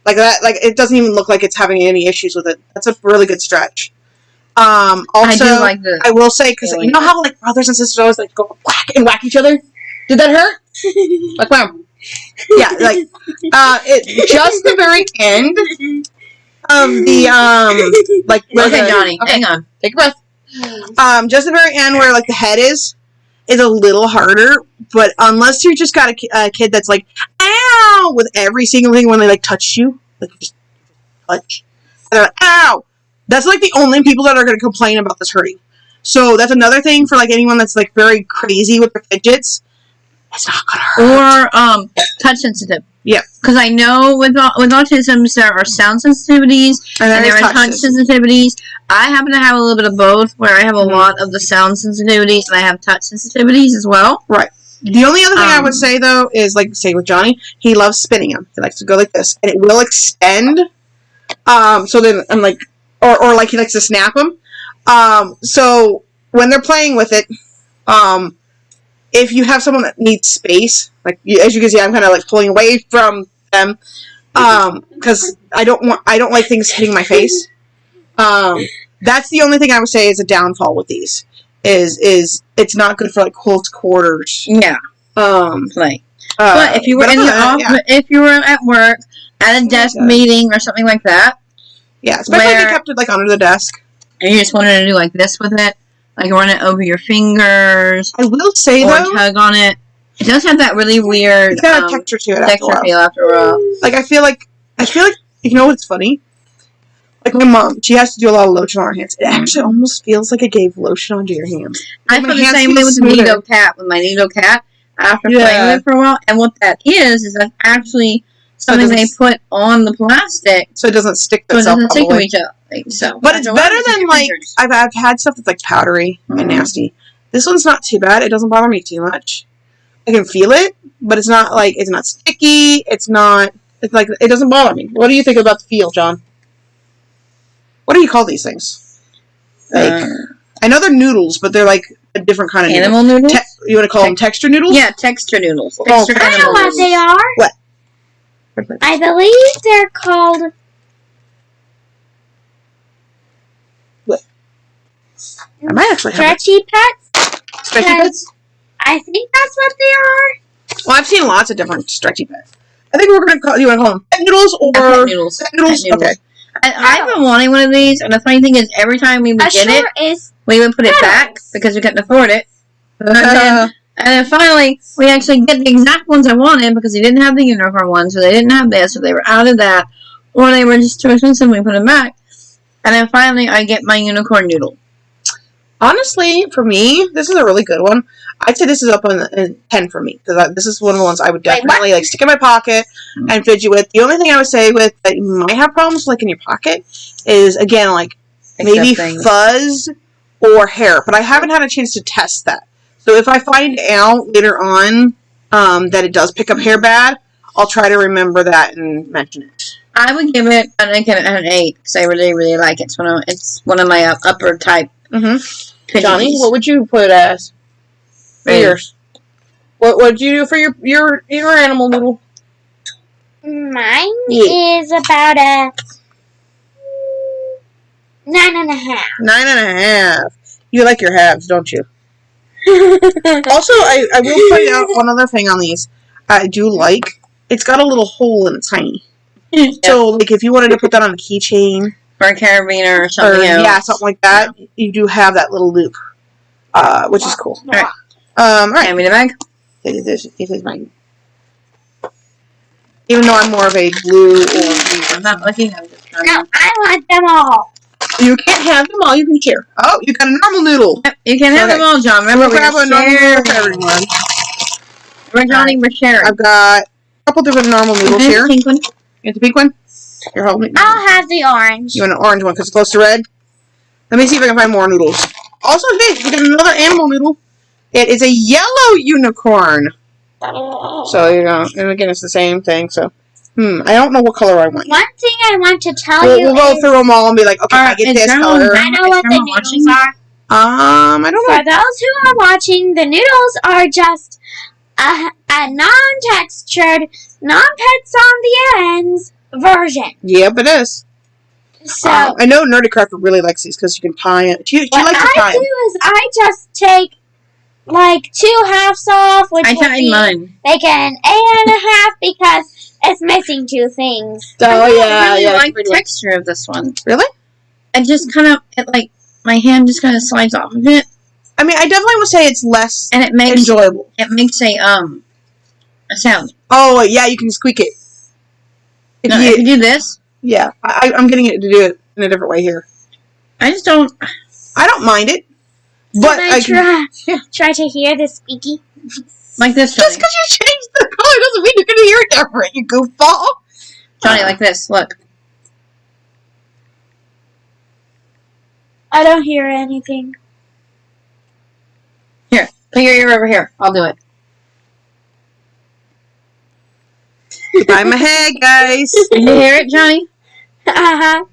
Like that, like it doesn't even look like it's having any issues with it. That's a really good stretch. Also, I do like this. I will say, because you know how like brothers and sisters always like go whack each other? Did that hurt? Like, wow. Yeah, like, it just the very end of the, like, okay, Johnny, hang on. Take a breath. Just the very end where, like, the head is a little harder, but unless you just got a kid that's like, ow, with every single thing when they, like, touch you, like, just touch, and they're like, ow, that's, like, the only people that are going to complain about this hurting. So that's another thing for, like, anyone that's, like, very crazy with their fidgets. It's not going to hurt. Or, touch sensitive. Yeah. Because I know with autism, there are sound sensitivities, and there are touch sensitivities. I happen to have a little bit of both, where I have a lot of the sound sensitivities, and I have touch sensitivities as well. Right. The only other thing I would say, though, is, like, say with Johnny, he loves spinning them. He likes to go like this, and it will extend. So then I'm like, or like he likes to snap them. So when they're playing with it, if you have someone that needs space, like as you can see, I'm kind of like pulling away from them, because I don't like things hitting my face. That's the only thing I would say is a downfall with these. Is it's not good for like close quarters. Yeah. Like. But if you were in the office, if you were at work at a desk meeting or something like that. Yeah, especially if you kept it like under the desk. And you just wanted to do like this with it, like run it over your fingers. I will say or though, tug on it. It does have that really weird. It's got a texture to it. Texture feel after a while. Like I feel like you know what's funny? Like my mom, she has to do a lot of lotion on her hands. It actually almost feels like it gave lotion onto your hands. I feel the same way with the Nido cat. With my Nido cat, after playing with it for a while, and what that is that's actually something they put on the plastic, so it doesn't stick to itself. So it doesn't stick to each other. So, but it's better than like I've had stuff that's like powdery and nasty. This one's not too bad. It doesn't bother me too much. I can feel it, but it's not like it's not sticky. It's like it doesn't bother me. What do you think about the feel, John? What do you call these things? Like I know they're noodles, but they're like a different kind of animal noodles. You want to call them texture noodles? Yeah, texture noodles. I know what they are. What? I believe they're called. What? I might actually have stretchy pets. Stretchy pets? I think that's what they are. Well, I've seen lots of different stretchy pets. I think we're gonna call. You want to call them pet noodles or pet noodles? Pet noodles. Pet noodles. Okay. I've been wanting one of these, and the funny thing is, every time we would get it, we would put it back because we couldn't afford it. And then finally, we actually get the exact ones I wanted because they didn't have the unicorn one, so they didn't have this, so they were out of that, or they were just too expensive, we put them back. And then finally, I get my unicorn noodle. Honestly, for me, this is a really good one. I'd say this is up in 10 for me, because this is one of the ones I would definitely like stick in my pocket and fidget with. The only thing I would say with that you might have problems like in your pocket is, again, like maybe fuzz or hair, but I haven't had a chance to test that. So if I find out later on that it does pick up hair bad, I'll try to remember that and mention it. I would give it an 8 because I really, really like it. It's one of my upper type Mm-hmm. Johnny, what would you put as for yours? What would you do for your animal noodle? Mine is about a 9.5. 9.5. You like your halves, don't you? Also, I will point out one other thing on these. I do like, it's got a little hole in it, tiny. So, like, if you wanted to put that on a keychain. Or a carabiner or something else. Yeah, something like that. Yeah. You do have that little loop, which is cool. All right. All right. Hand me the bag. It is mine. Even though I'm more of a blue or... I'm not looking. I'm just trying. No, I want them all. You can't have them all. You can share. Oh, you got a normal noodle. Yep, you can have them all, John. Remember, we'll grab a normal noodle for everyone. We're Johnny, we're sharing. I've got a couple different normal noodles here. Pink one. You want the pink one? You're holding it. I'll have the orange. You want an orange one because it's close to red? Let me see if I can find more noodles. Also, hey, we got another animal noodle. It is a yellow unicorn. So, you know, and again, it's the same thing. So, I don't know what color I want. One thing I want to tell you we'll go through them all and be like, okay, I get this color. I know what the noodles are. I don't know. For those who are watching, the noodles are just a non-textured, non-pets on the ends version. Yep, it is. So I know Nerdy Cracker really likes these because you can tie it. She likes to tie What I do is I just take like 2 halves off, which I would tied be mine. like an 8.5 because it's missing 2 things. I really like the texture of this one. Really? It just kind of, my hand just kind of slides off of it. I mean, I definitely would say it's less and it makes enjoyable. It makes a sound. Oh, yeah, you can squeak it. If you do this. Yeah, I'm getting it to do it in a different way here. I just don't. I don't mind it. But I try to hear the squeaky. Like this, Just Johnny. because you changed the color doesn't mean you're going to hear it different, you goofball. Johnny, like this. Look. I don't hear anything. Here, put your ear over here. I'll do it. I'm ahead, guys. Can you hear it, Johnny? Uh-huh.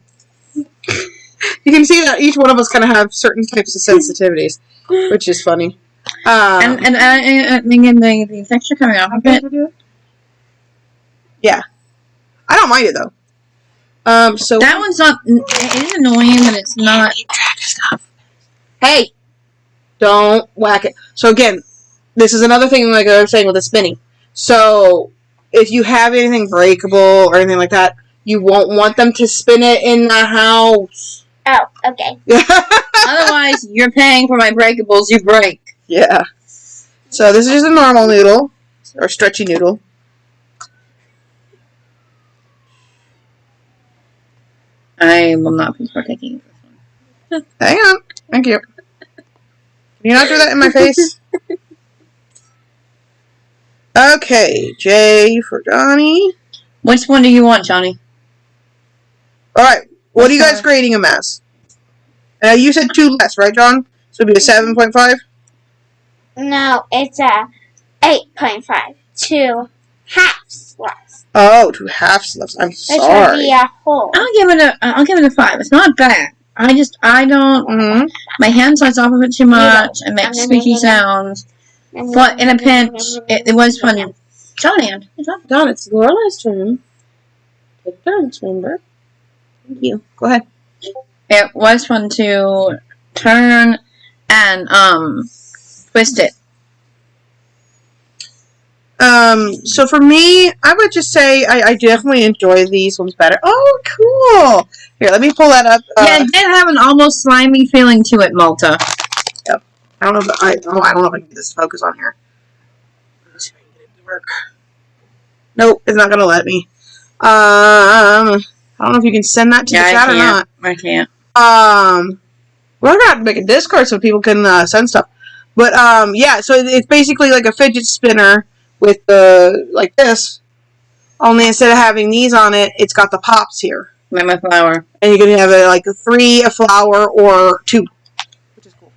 You can see that each one of us kind of have certain types of sensitivities, which is funny. And again, the texture coming off of it. Yeah. I don't mind it, though. So that one's not... It is annoying, but it's not... Keep track of stuff. Hey! Don't whack it. So again, this is another thing like I was saying with the spinning. So, if you have anything breakable or anything like that, you won't want them to spin it in the house. Oh, okay. Otherwise, you're paying for my breakables you break. Yeah. So this is just a normal noodle. Or stretchy noodle. I will not be partaking of this one. Hang on. Thank you. Can you not do that in my face? Okay. J for Johnny. Which one do you want, Johnny? Alright. What are you guys grading him as? You said 2 less, right, John? So it'd be a 7.5? No, it's a 8.5. 2 halves less. Oh, 2 halves less. I'm sorry. Which would be a whole. I'll give it a 5. It's not bad. I don't. Mm-hmm. My hand slides off of it too much. It makes squeaky sounds. But in a pinch, it was fun. Johnny, Don, it's Lorelei's turn. Take turns, remember? Thank you. Go ahead. It was fun to turn and twist it. So for me, I would just say I definitely enjoy these ones better. Oh, cool! Here, let me pull that up. Yeah, it did have an almost slimy feeling to it, Malta. Yep. I don't know if I don't know if I can get this to focus on here. Let's see if I can get it to work. Nope, it's not gonna let me. I don't know if you can send that to the chat or not. I can't. We're gonna have to make a Discord so people can send stuff. But yeah, so it's basically like a fidget spinner with the like this. Only instead of having these on it, it's got the pops here. Like my flower. And you can have like a 3, a flower, or 2. Which is cool.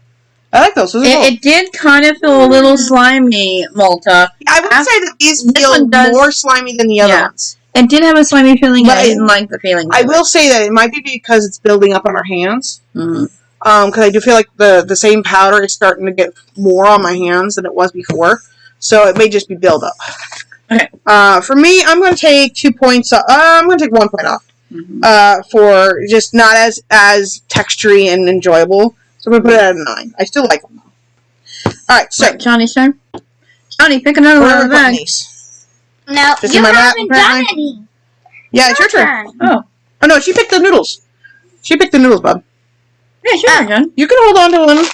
I like those. Those are cool. It did kind of feel a little slimy, Malta. I would say that these feel more slimy than the other ones. It did have a slimy feeling, but I didn't like the feeling. I will say that it might be because it's building up on our hands. Mm-hmm. because I do feel like the same powder is starting to get more on my hands than it was before. So it may just be buildup. Okay. For me, I'm going to take 2 points. I'm going to take 1 point off. For just not as textury and enjoyable. So I'm going to put it at a 9. I still like them. Alright, so. Right, Johnny's turn. Johnny, pick another one out of the bag. No, Just you in my lap, haven't done apparently. any. Yeah, it's your turn. Oh. Oh, no, she picked the noodles. She picked the noodles, bub. Yeah, sure, John. You can hold on to one.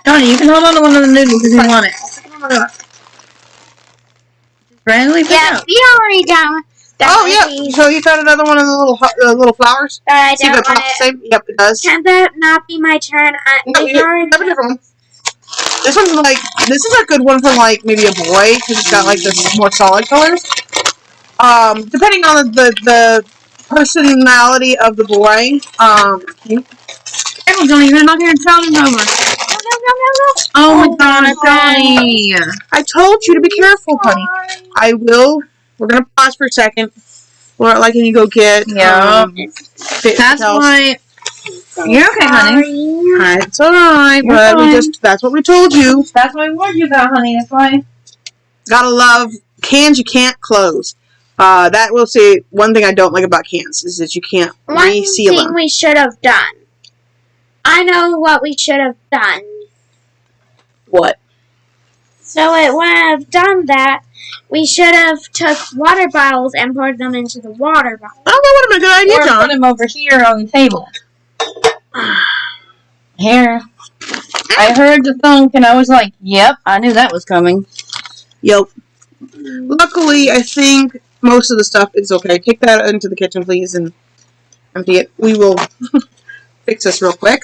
Johnny, you can hold on to one of the noodles if you want it. Randomly pick Yeah, out. we already done. Oh, yeah. So you found another one of the little flowers? But I See if don't it pops want the same? Yep, it does. Can that not be my turn? No, you have a different one. This one's like, this is a good one for like maybe a boy, because it's got like the more solid colors. Depending on the personality of the boy. Careful, Johnny, you're not going to tell him over. No. Oh my god, Johnny. I told you to be careful, honey. I will. We're gonna pause for a second. We're like, can you go get? Yeah. That's why. You're okay, honey. It's alright, but fine. that's what we told you. That's what I warned you about, honey. That's why. Gotta love cans you can't close. That will say one thing I don't like about cans is that you can't reseal them. One thing we should have done. I know what we should have done. What? So it wouldn't have done that. We should have took water bottles and poured them into the water bottle. Oh, that would have been a good idea, Or John. put him over here on the table. Here. I heard the thunk and I was like, yep, I knew that was coming. Yep. Luckily, I think most of the stuff is okay. Take that into the kitchen, please, and empty it. We will fix this real quick.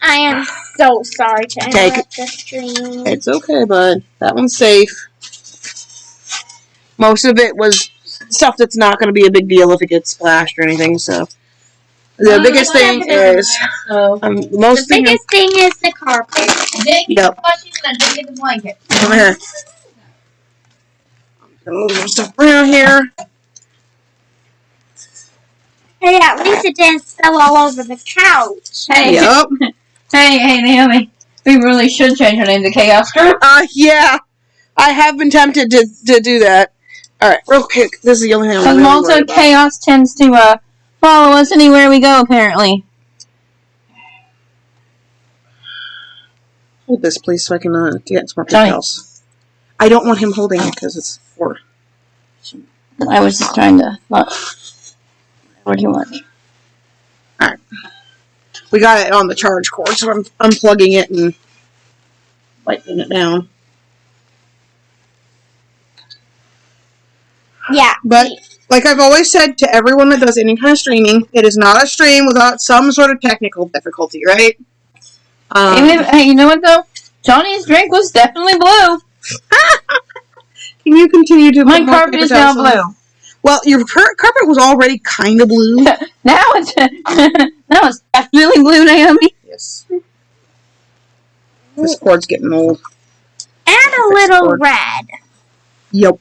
I am so sorry to Take interrupt the stream. It's okay, bud. That one's safe. Most of it was stuff that's not going to be a big deal if it gets splashed or anything, so. The biggest thing is... The biggest thing is the carpet. Yep. I didn't get the blanket. Come here. I'm going to move some stuff around here. Hey, at least it didn't spill all over the couch. Hey. Yep. Hey, Naomi. We really should change our name to Chaos Girl. Yeah. I have been tempted to do that. Alright, real quick. This is the only thing I'm Because really also worried about. chaos tends to follow us anywhere we go, apparently. Hold this, please, so I can get some more Johnny. else. I don't want him holding it because it's for... I was just trying to... What do you want? Alright. We got it on the charge cord, so I'm unplugging it and lightening it down. Yeah. But, like I've always said to everyone that does any kind of streaming, it is not a stream without some sort of technical difficulty, right? Hey, you know what, though? Johnny's drink was definitely blue. Can you continue to... My carpet is now blue. Well, your current carpet was already kind of blue. Now it's definitely blue, Naomi. Yes. This cord's getting old. And a little red. Yep.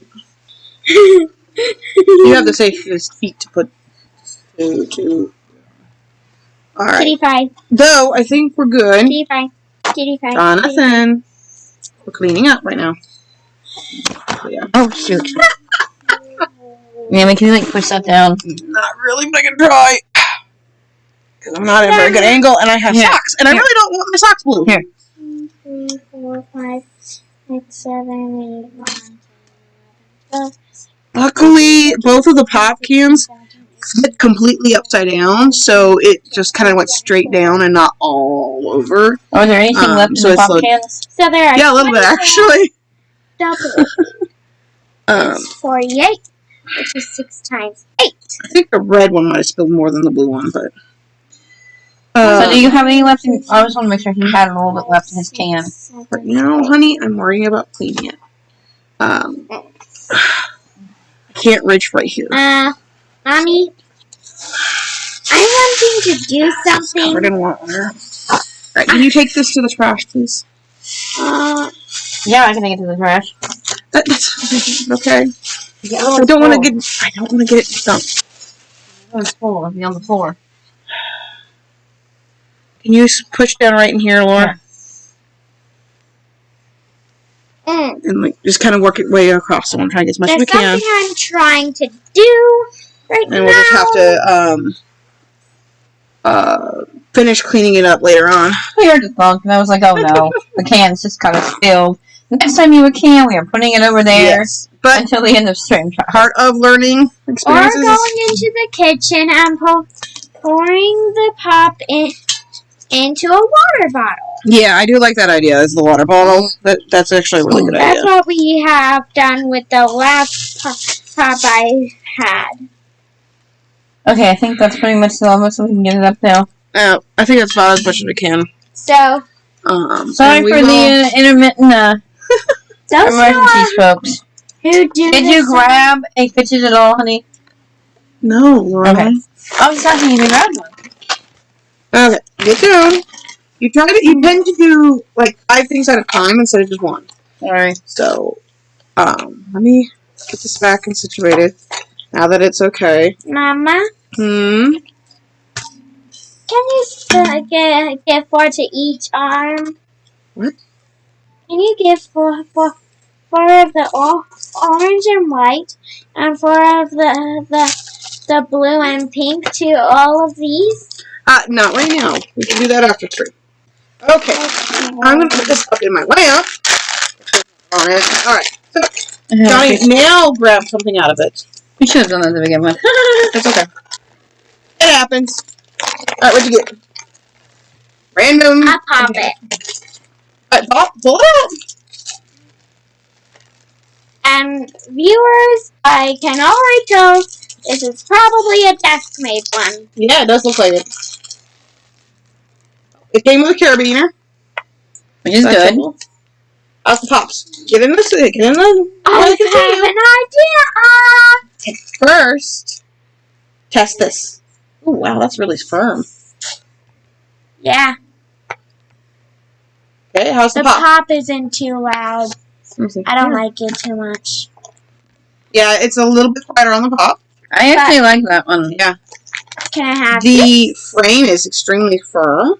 You have the safest feet to put to. Alright. Kitty pie. Though, I think we're good. Kitty pie. Kitty pie. Jonathan. We're cleaning up right now. So, yeah. Oh, shoot. Naomi, can you, push that down? Not really, but I can try. Because I'm not at a very good angle, and I have socks. And I really don't want my socks blue. Here. 2, 3, 4, 5, 6, 7, 8, 9, 10, 11, 12. Luckily, both of the pop cans fit completely upside down, so it just kind of went straight down and not all over. Oh, is there anything left in so the it's pop cans? So there are Yeah, a little bit, actually. Double. 48, which is 6 times 8. I think the red one might have spilled more than the blue one, but... So do you have any left in... I just want to make sure he had a little bit left in his can. Right now, honey, I'm worrying about cleaning it. I can't reach right here. Mommy, I'm wanting to do It's covered something. in water. Alright, can you take this to the trash, please? Yeah, I can take it to the trash. That's okay. I don't want to get it dumped. It's full. It'll be on the floor. Can you push down right in here, Laura? And like just kind of work it way across. So I'm trying to get as much as we can. There's something I'm trying to do right now. And we'll just have to finish cleaning it up later on. We heard the thunk, and I was like, oh no, the can's just kind of spilled. Next time you a can, we are putting it over there until the end of stream time. Part of learning experiences. Or going into the kitchen and pouring the pop into a water bottle. Yeah, I do like that idea. As the water bottle, that's actually a really good idea. That's what we have done with the last pop I had. Okay, I think that's pretty much the limit, so we can get it up now. I think that's about as much as we can. So, sorry for the intermittent emergencies, folks. Did you grab a fidget at all, honey? No, Laura. Okay. I was asking you to grab one. Okay, get down. You tend to do like 5 things at a time instead of just one. Alright. So, let me get this back and situated. Now that it's okay. Mama? Hmm? Can you give 4 to each arm? What? Can you give 4 of the orange and white, and 4 of the blue and pink to all of these? Not right now. We can do that after 3. Okay. I'm going to put this up in my lamp. Alright. So, Johnny, now grab something out of it. We should have done that to begin with. That's okay. It happens. Alright, what'd you get? Random. A puppet. Pull it out. And viewers, I can already tell this is probably a desk-made one. Yeah, it does look like it. It came with a carabiner. Which is good. How's the pops? Get in this. Get in the. I have an idea. First, test this. Oh wow, that's really firm. Yeah. Okay, how's the The pop? pop isn't too loud. I don't like it too much. Yeah, it's a little bit quieter on the pop. I actually like that one. Yeah. Can I have the frame is extremely firm.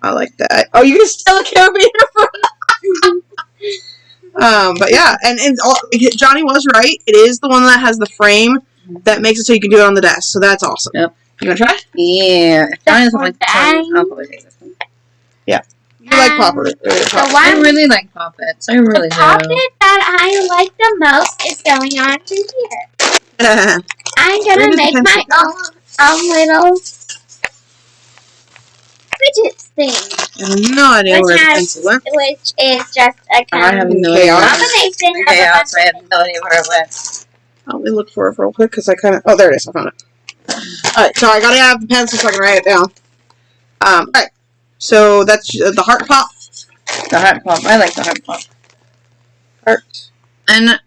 I like that. Oh, you can still a carabiner for but yeah, and Johnny was right. It is the one that has the frame that makes it so you can do it on the desk. So that's awesome. Yep. You gonna try? Yeah. Johnny doesn't like I'll probably take this one. Yeah. You like Popper. I really like Poppets. I really do. The Poppet that I like the most is going on to here. I'm gonna make my own little fidget thing. I have no idea where the pencil went. Which is just a I have no combination idea. of a Chaos. I have no idea where it went. Let me look for it real quick because I kind of. Oh, there it is. I found it. Alright, so I gotta have the pencil so I can write it down. Alright. So that's the heart pop. The heart pop. I like the heart pop. Heart. And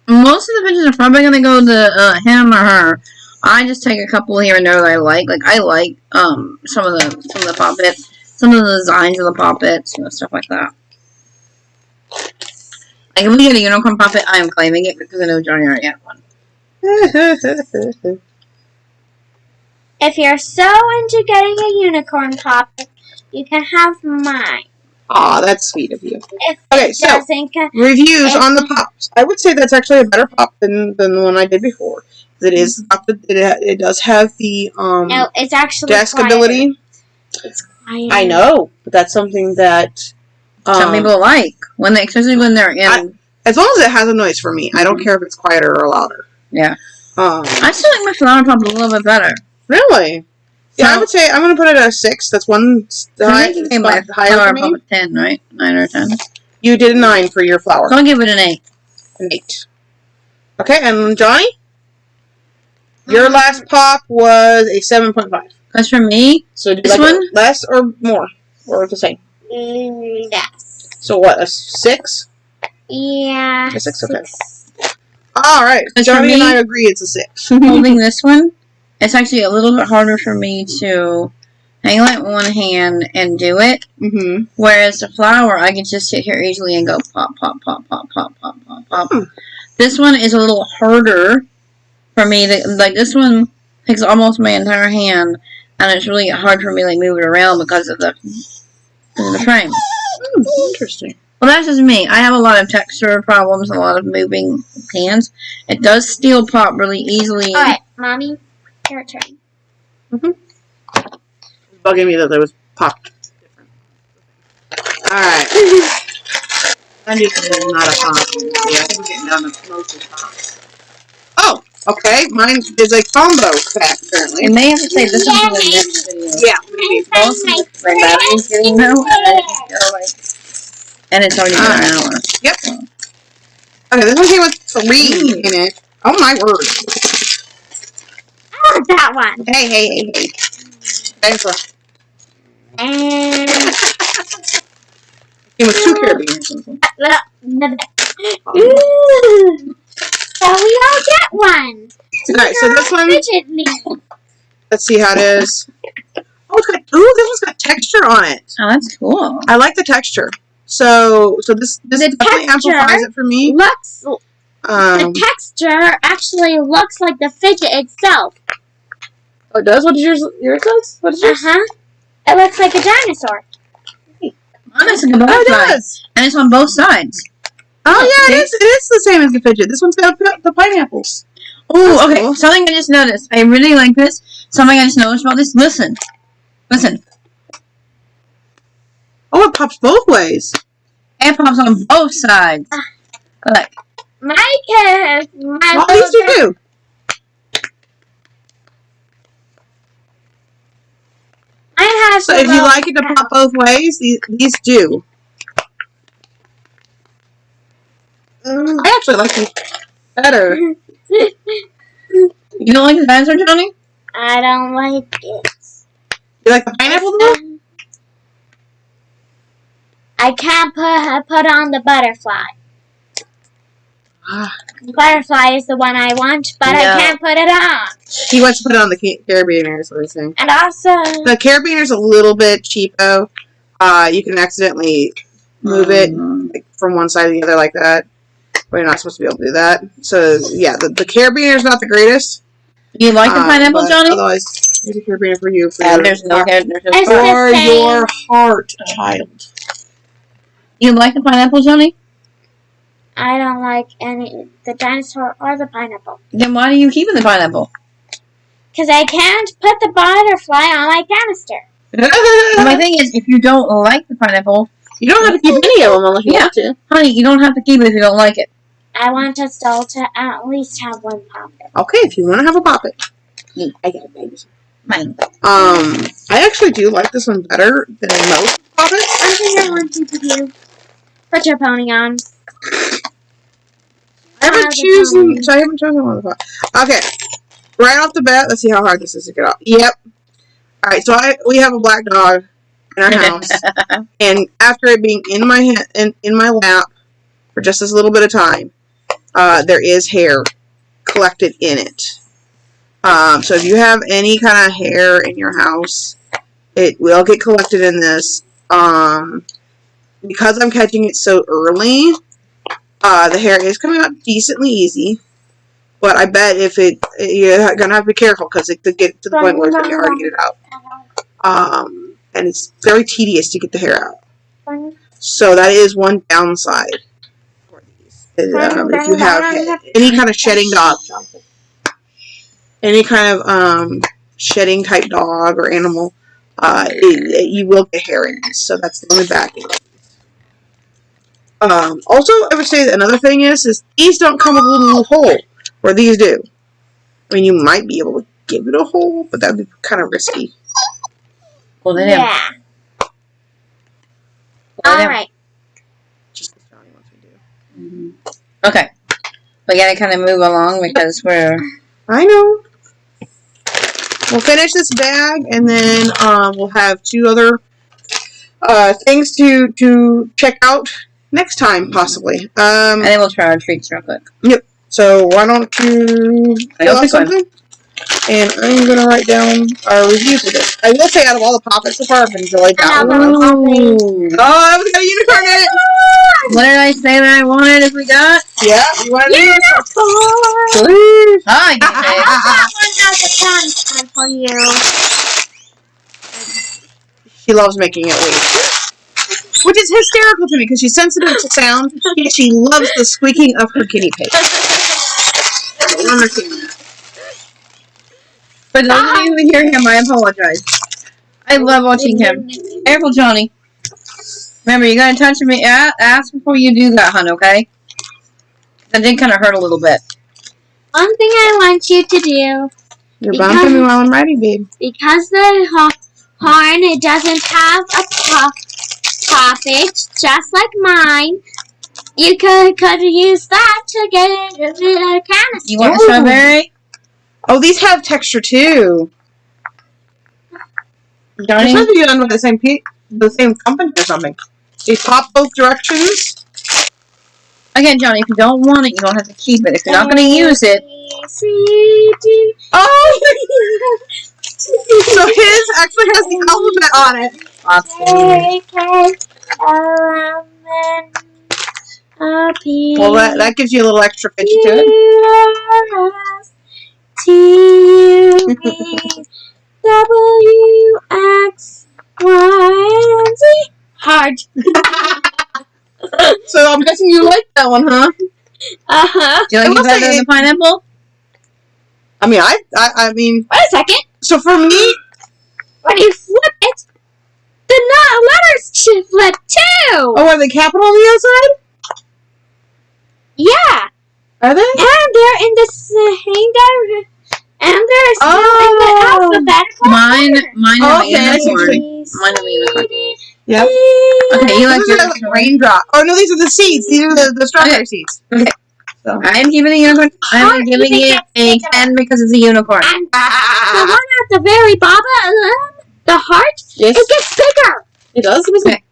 most of the pictures are probably gonna go to him or her. I just take a couple here and there that I like. Like I like some of the poppets, some of the designs of the poppets, stuff like that. Like if we get a unicorn poppet, I am claiming it because I know Johnny already had one. If you're so into getting a unicorn poppet, you can have mine. Aw, that's sweet of you. If Okay, it so doesn't reviews on the pops. I would say that's actually a better pop than the one I did before. It does have the no, it's actually desk quieter. ability. It's quiet. I know, but that's something that Some people like especially when they're in. As long as it has a noise for me, I don't care if it's quieter or louder. Yeah. I still like my flower pop a little bit better. Really? Yeah, So, I would say I'm going to put it at a 6. That's one I think you gave my higher flower for me. pop a 10, right? 9 or 10. You did a 9 for your flower. So I'll give it an 8. An 8. Okay, and Johnny? Your last pop was a 7.5. Because for me, So do you this like one? it less or more? Or the same? Yes. So what, a 6? Yeah. A 6, okay. Alright, Because for Johnny and me- I agree it's a 6. holding this one, it's actually a little bit harder for me to hang it with one hand and do it. Mm-hmm. Whereas the flower, I can just sit here easily and go pop, pop, pop, pop, pop, pop, pop, pop. This one is a little harder for me. Like this one takes almost my entire hand, and and it's really hard for me to like, move it around because of the frame. Interesting. Well, that's just me. I have a lot of texture problems, a lot of moving pans. It does steel pop really easily. Alright, Mommy, your turn. Bugging me that there was popped different. Alright. I'm just not a pop. Yeah, I think we're getting down to most of the pops. Oh, okay. Mine is a combo pack, apparently. And they have to say this is for the next video. Yeah, maybe. Most of my battery's getting low, and I just go like, and it's already been an hour. Yep. Okay, this one came with 3 in it. Oh my word. I want that one. Hey. Thanks. And It was 2 carabiners. ooh. So we all get one. Alright, so this one, Fidgetly. let's see how it is. Oh, it's got, ooh, this one's got texture on it. Oh, that's cool. I like the texture. So this The definitely texture amplifies it for me. Looks the texture actually looks like the fidget itself. Oh, it does? What does yours does? What is yours? It looks like a dinosaur. Mine is on both Oh, it sides. does. And it's on both sides. Oh, yeah, it is the same as the fidget. This one's got the pineapples. Oh, okay. Cool. Something I just noticed. I really like this. Something I just noticed about this. Listen. Oh, it pops both ways. It pops on both sides. Look. My Well, these two do. I have So if you like it to pop both ways, these do. I actually like these better. You don't like the dinosaur, Johnny? I don't like it. You like the pineapple though? I can't put on the butterfly. Butterfly is the one I want, but I can't put it on. He wants to put it on the carabiners, what he's saying. And also, The carabiner's a little bit cheapo. You can accidentally move it like, from one side to the other like that. But you're not supposed to be able to do that. So, yeah, the carabiner's not the greatest. You like the pineapple, but Johnny? Otherwise, there's a carabiner for you. There's no it's For the same. your heart, child. You like the pineapple, Johnny? I don't like the dinosaur or the pineapple. Then why are you keeping the pineapple? Because I can't put the butterfly on my canister. My thing is, if you don't like the pineapple, You don't have to keep any of them unless you want to. honey, you don't have to keep it if you don't like it. I want us all to at least have one poppet. Okay, if you want to have a poppet. I got it, baby. Mine. I actually do like this one better than most poppets. I think I want you to do. Put your pony on. I haven't chosen one of the poppets. Okay, right off the bat, let's see how hard this is to get off. Yep. All right, so we have a black dog in our house, and after it being in my lap for just this little bit of time, there is hair collected in it. So if you have any kind of hair in your house, it will get collected in this. Because I'm catching it so early, the hair is coming out decently easy. But I bet you're gonna have to be careful because it could get to the point where it's gonna be hard to get it out. And it's very tedious to get the hair out. So that is one downside for these. If you have any kind of shedding dog, any kind of shedding type dog or animal, you will get hair in these. So that's the only bad thing. Also, I would say that another thing is these don't come with a little hole, where these do. I mean, you might be able to give it a hole, but that would be kind of risky. Well, then Yeah. Alright. Just as Johnny wants me to do. Okay. We gotta kind of move along because we're... I know. We'll finish this bag, and then we'll have 2 other things to check out next time, possibly. And then we'll try our treats real quick. Yep. So why don't you fill out something? And I'm going to write down our review for this. I will say, out of all the poppets so far, I've enjoyed that one. Oh, that was got a unicorn in it! What did I say that I wanted if we got? Yeah, you want to Please. Hi, That one has a ton for you. She loves making it weep. Which is hysterical to me because she's sensitive to sound, yet she loves the squeaking of her guinea pig. I don't understand that. For those of you who hear him, I apologize. I love watching him. Careful, Johnny. Remember, you gotta touch me. Ask before you do that, hon, okay? That did kind of hurt a little bit. One thing I want you to do. You're bumping me while I'm writing, babe. Because the horn, it doesn't have a poppage, just like mine. You could use that to get a canister. You want a strawberry? Oh, these have texture too. Johnny? It's not to be done with the same company or something. They pop both directions. Again, Johnny, if you don't want it, you don't have to keep it. If you're not going to use it... Oh! So his actually has the alphabet on it. Well, that gives you a little extra pitch to it. T-U-V-W-X-Y-Z. Hard. So I'm guessing you like that one, huh? Uh-huh. Do you like it better than the pineapple? I mean, I mean... Wait a second. So for me... When you flip it, the letters flip too! Oh, are they capital on the outside? Yeah. Are they? And they're in the same direction. And they're still in the alphabetical Mine have a okay. unicorn. Mine have a unicorn. Yep. Okay, you like These your are like raindrop. Oh, no, these are the seeds. These are the strawberry seeds. Okay. So. I'm giving it a unicorn. I'm giving it a 10 because it's a unicorn. And the one at the very bottom, the heart, Yes. it gets bigger. It does? Okay.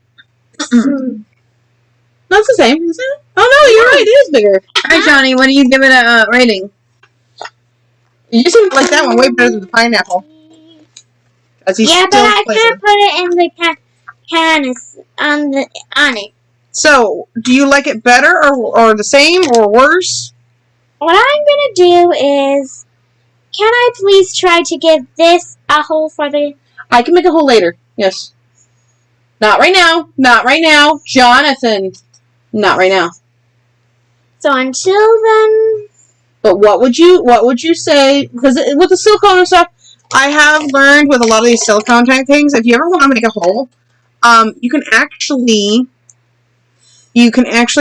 That's the same, isn't it? Oh, no, you're right. It is bigger. Alright, Johnny, what do you give it a rating? You seem to like that one way better than the pineapple. Yeah, but I can't put it in the on it. So, do you like it better or the same or worse? What I'm gonna do is, can I please try to give this a hole for the... I can make a hole later. Yes. Not right now. Not right now. Jonathan. Not right now. So until then... But what would you say, because with the silicone and stuff, I have learned with a lot of these silicone type things, if you ever want to make a hole, you can actually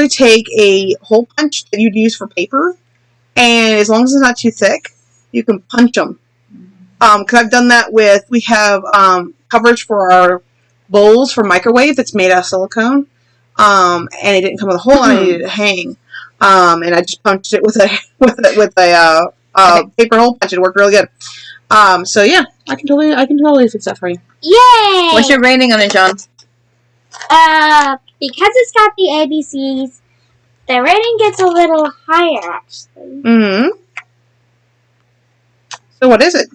take a hole punch that you'd use for paper, and as long as it's not too thick, you can punch them. Because I've done that with, we have coverage for our bowls for microwave that's made out of silicone, and it didn't come with a hole, and I needed it to hang. And I just punched it with a paper hole punch. It worked really good. So yeah, I can totally fix that for you. Yay! What's your rating on it, John? Because it's got the ABCs, the rating gets a little higher, actually. Mm-hmm. So what is it?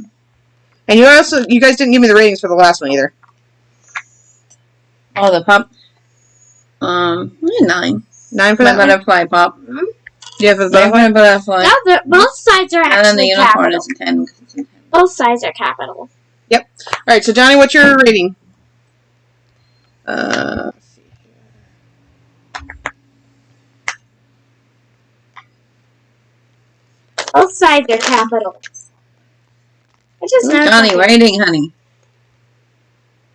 And you guys didn't give me the ratings for the last one either. Oh, the pop. 9. 9 for My that one? butterfly pop. Mm-hmm. Do you have a My butterfly. No, both sides are And then the actually unicorn capital. is a 10. Both sides are capital. Yep. Alright, so Johnny, what's your rating? Let's see here. Both sides are capital. It's just not Johnny, something- rating, honey.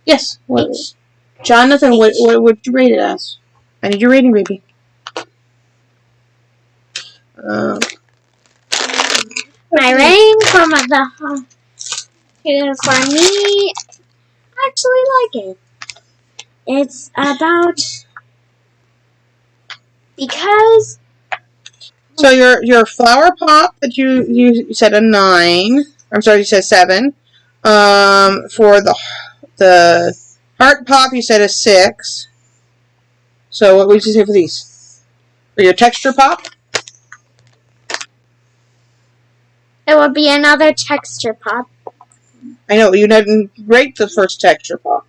Yes. What? H. Jonathan, what would you rate it as? I need your rating, baby. My rating for me, I actually like it. It's about because So your flower pop that you said a 9. I'm sorry, you said 7. For the heart pop, you said a 6. So what would you say for these? For your texture pop? it would be another texture pop. I know, you didn't rate the first texture pop.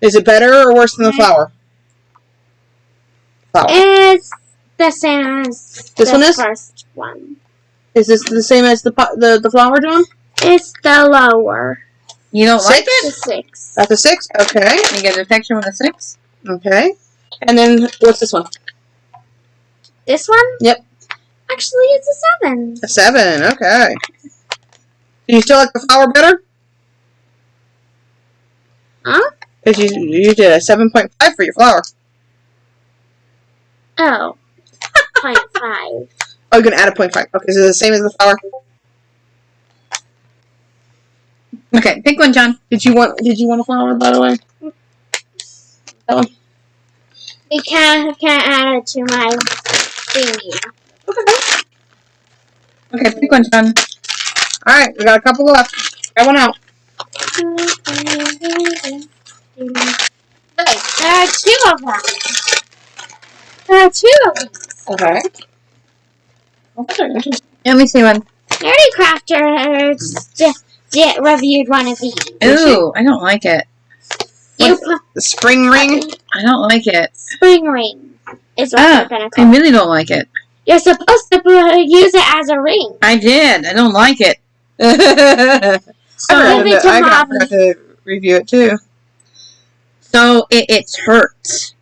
Is it better or worse than the flower? Flower. It's the same as This the one is? first one. Is this the same as the flower, John? It's the lower. You don't like It's a it? 6. That's a 6. Okay. You get a texture with a 6? Okay. And then what's this one? This one? Yep. Actually, it's a 7. A 7. Okay. Do you still like the flower better? Huh? Because you did a 7.5 for your flower. Oh. 0.5. Oh, you're gonna add a 0.5. Okay, so the same as the flower. Okay, pick one, John. Did you want a flower, by the way? That one. We can't add it to my thingy. Okay, pick one, John. Alright, we got a couple left. Got one out. Wait, there are 2 of them. There are 2 of them. Okay. Let me see one. Nerdy Crafters reviewed one of these. Ooh, I don't like it. You The spring ring. I don't like it. spring ring is what they're gonna I call it. really don't like it. You're supposed to use it as a ring. I did. I don't like it. I Give it to forgot Mommy. to review it too. So it hurts.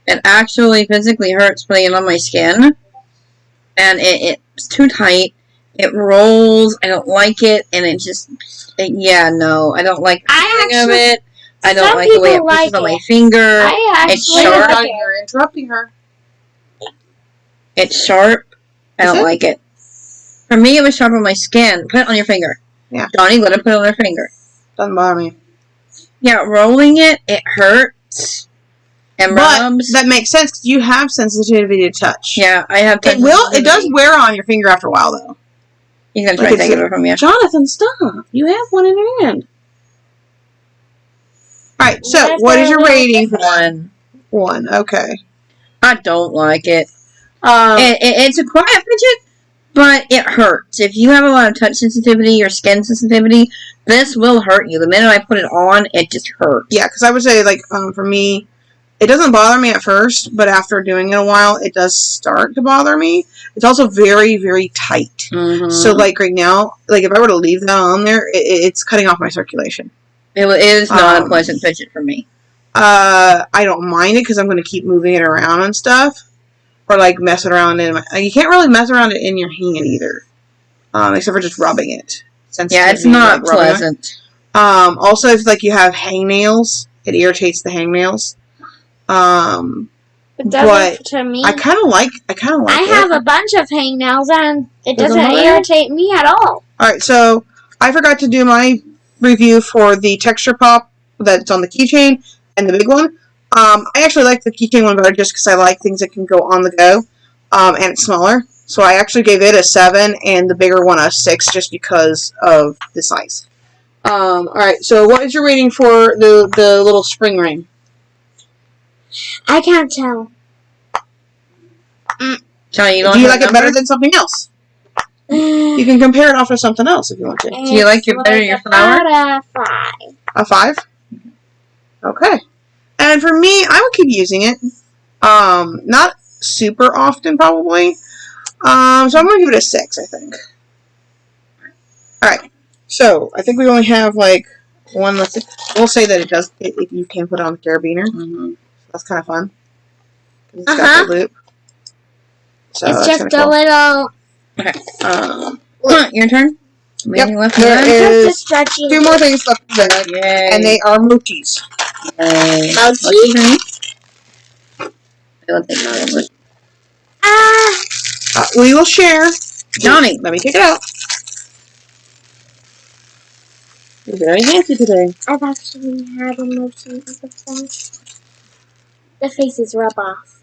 It actually physically hurts putting it on my skin. And it's too tight. It rolls. I don't like it. And it just, yeah, no. I don't like the feeling of it. I don't some like the way it people pushes like on my it. finger. I It's actually sharp. like it. You're interrupting her. It's sharp. I Is don't it? like it. For me, it was sharp on my skin. Put it on your finger. Yeah. Donnie, let it put it on her finger. Doesn't bother me. Yeah, rolling it hurts. And But rubs. that makes sense because you have sensitivity to touch. Yeah, I have touch It will. It does sensitivity. wear on your finger after a while, though. He's gonna try Look, to take it's it from you. Jonathan, stop! You have one in your hand. All right. So, what is your rating for that? 1. 1. Okay. I don't like it. Um, It's a quiet fidget, but it hurts. If you have a lot of touch sensitivity or skin sensitivity, this will hurt you. The minute I put it on, it just hurts. yeah, because I would say, like, for me, it doesn't bother me at first, but after doing it a while, it does start to bother me. It's also very, very tight. Mm-hmm. So, like, right now, like, if I were to leave that on there, it's cutting off my circulation. It is not a Um, pleasant fidget for me. I don't mind it because I'm going to keep moving it around and stuff. Or, like, messing around in my... You can't really mess around it in your hand either. Except for just rubbing it. Yeah, it's not pleasant. Also, if, like, you have hangnails, it irritates the hangnails. It doesn't to me. I kind of like it. I have a bunch of hangnails and it Doesn't doesn't bother you? irritate me at all. Alright, so I forgot to do my review for the texture pop that's on the keychain and the big one. I actually like the keychain one better just because I like things that can go on the go. And it's smaller. So I actually gave it a 7 and the bigger one a 6 just because of the size. Alright, so what is your rating for the little spring ring? I can't tell. Johnny, Do you like it better than something else? You You can compare it off with something else if you want to. Do you like your better your flower? About a 5. A 5? Okay. And for me, I would keep using it. Not super often, probably. So I'm going to give it a 6, I think. Alright. So, I think we only have, like, one left. We'll say that it does, if you can put it on the carabiner. Mm-hmm. That's kind of fun. It's got the loop. So It's that's just kinda a little. Your turn. Anything left There behind? is Just a stretchy. 2 more things left to bag, Yay. and they are mochis. Yay. Mochi? I'll take another one. We will share. Johnny. Let me take it out. You're very fancy today. I've actually had a mochi before. The faces rub off.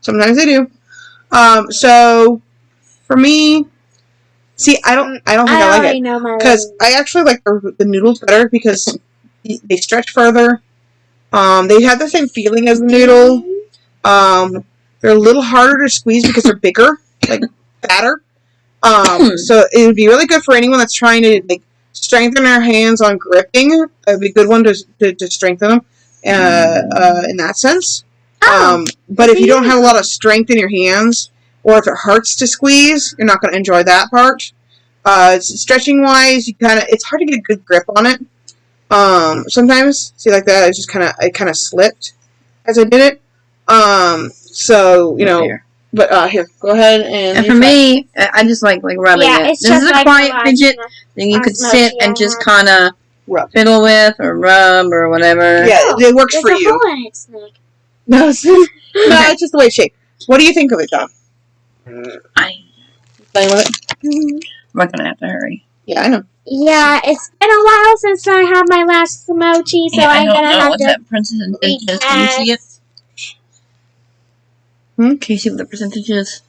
Sometimes they do. So for me, see, I don't think I like already it know my because I actually like the noodles better because they stretch further. They have the same feeling as the noodle. They're a little harder to squeeze because they're bigger, like fatter. So it would be really good for anyone that's trying to like strengthen their hands on gripping. It would be a good one to strengthen them in that sense. But if you don't have a lot of strength in your hands, or if it hurts to squeeze, you're not going to enjoy that part. Stretching wise, it's hard to get a good grip on it. Sometimes, see like that, it kind of slipped as I did it. So, you know, but here, go ahead and for me, I just like rubbing it. It's this just is a like quiet fidget that you could sit and just kind of fiddle with or rub or whatever. Yeah, it works for you. Hole in it, Snake. No, it's just the way it's shaped. What do you think of it, John? Playing with it? We're gonna have to hurry. Yeah, I know. Yeah, it's been a while since I had my last mochi, so I'm gonna have what to. that percentage is. Can you see it? Can you see what the percentage is?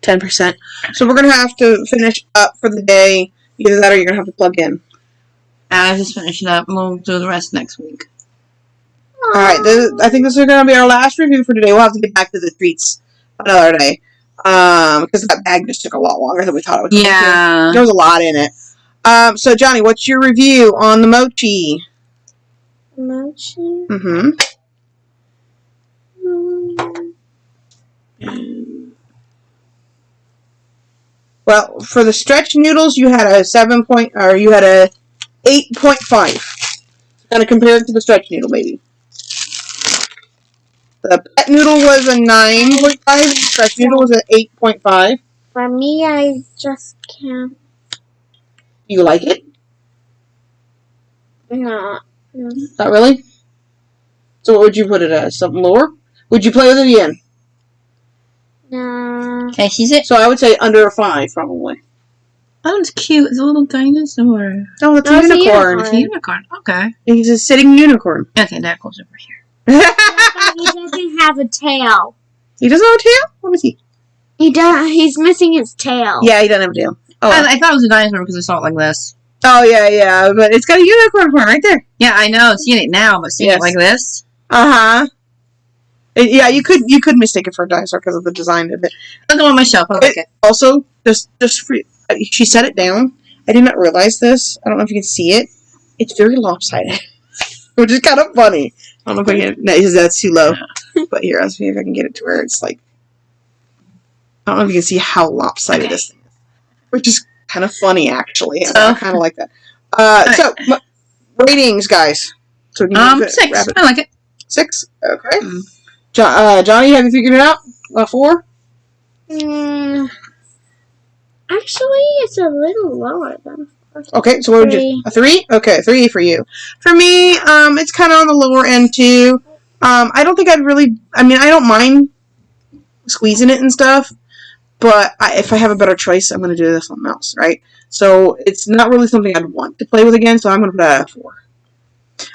10%. So we're gonna have to finish up for the day. Either that or you're gonna have to plug in. I just finish it up and we'll do the rest next week. Alright, I think this is gonna be our last review for today. We'll have to get back to the treats another day. Because that bag just took a lot longer than we thought it would. Yeah. There was a lot in it. So Johnny, what's your review on the mochi? Mochi? Mm-hmm. Well, for the stretch noodles, you had a 8.5. Kind of compare it to the stretch noodle, maybe. The pet noodle was a 9.5. The stretch noodle was an 8.5. For me, I just can't. You like it? No. Not really? So what would you put it as? Something lower? Would you play with it again? No. Can I see it? So I would say under a 5, probably. Oh, it's cute. It's a little dinosaur. Oh, it's a unicorn. It's a unicorn. Okay. He's a sitting unicorn. Okay, that goes over here. He doesn't have a tail. He doesn't have a tail? Let me see. He does. He's missing his tail. Yeah, he doesn't have a tail. Oh, I thought it was a dinosaur because I saw it like this. Oh, yeah, but it's got a unicorn horn right there. Yeah, I know. Seeing it now, but seeing it like this. Uh-huh. Yeah, you could mistake it for a dinosaur because of the design of it. I'll go on my shelf. I like it. Also, just for she set it down. I did not realize this. I don't know if you can see it. It's very lopsided, which is kind of funny. I don't know if I can. No, that's too low. But here, let's see if I can get it to where it's like. I don't know if you can see how lopsided this thing is, which is kind of funny actually. I kind of like that. So ratings, guys. So 6. I like it. 6. Okay. Johnny, have you figured it out? 4. Actually, it's a little lower than. Okay, so what would you? A 3? Okay, 3 for you. For me, it's kind of on the lower end too. I don't think I'd really. I mean, I don't mind squeezing it and stuff, but if I have a better choice, I'm going to do this something else, right? So it's not really something I'd want to play with again. So I'm going to put it at a 4.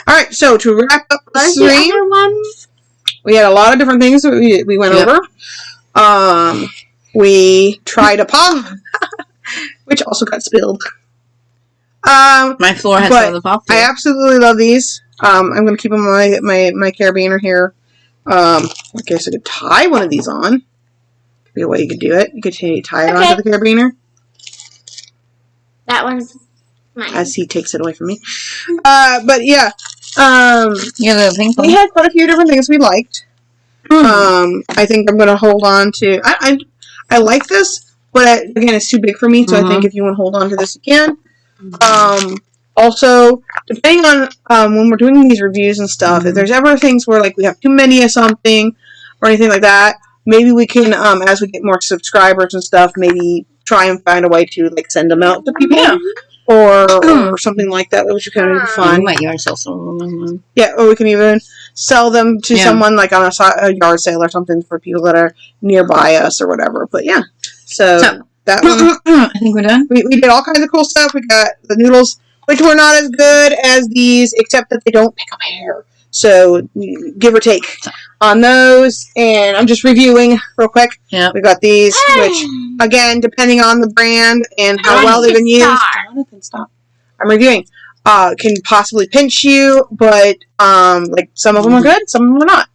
All right, so to wrap up the stream, we had a lot of different things that we went over. We tried a pop, which also got spilled. My floor has some of the pop too. I absolutely love these. I'm going to keep them on my carabiner here. I guess I could tie one of these on. Be a way you could do it. You could tie it onto the carabiner. That one's mine. As he takes it away from me. But yeah. We had quite a few different things we liked. I think I'm going to hold on to. I like this, but again, it's too big for me. So I think if you want to hold on to this, you can. Also, depending on when we're doing these reviews and stuff, if there's ever things where like we have too many of something or anything like that, maybe we can, as we get more subscribers and stuff, maybe try and find a way to like send them out to people. Yeah. Or something like that, which would kind of be fun. We might yard sell some of them. Yeah, or we can even sell them to someone like on a yard sale or something for people that are nearby us or whatever. But yeah, so that one. I think we're done. We did all kinds of cool stuff. We got the noodles, which were not as good as these, except that they don't pick up hair. So give or take on those. And I'm just reviewing real quick. Yeah, we got these, which again, depending on the brand and how well they've been used. Stop. I'm reviewing. Can possibly pinch you, but like some of them are good, some of them are not.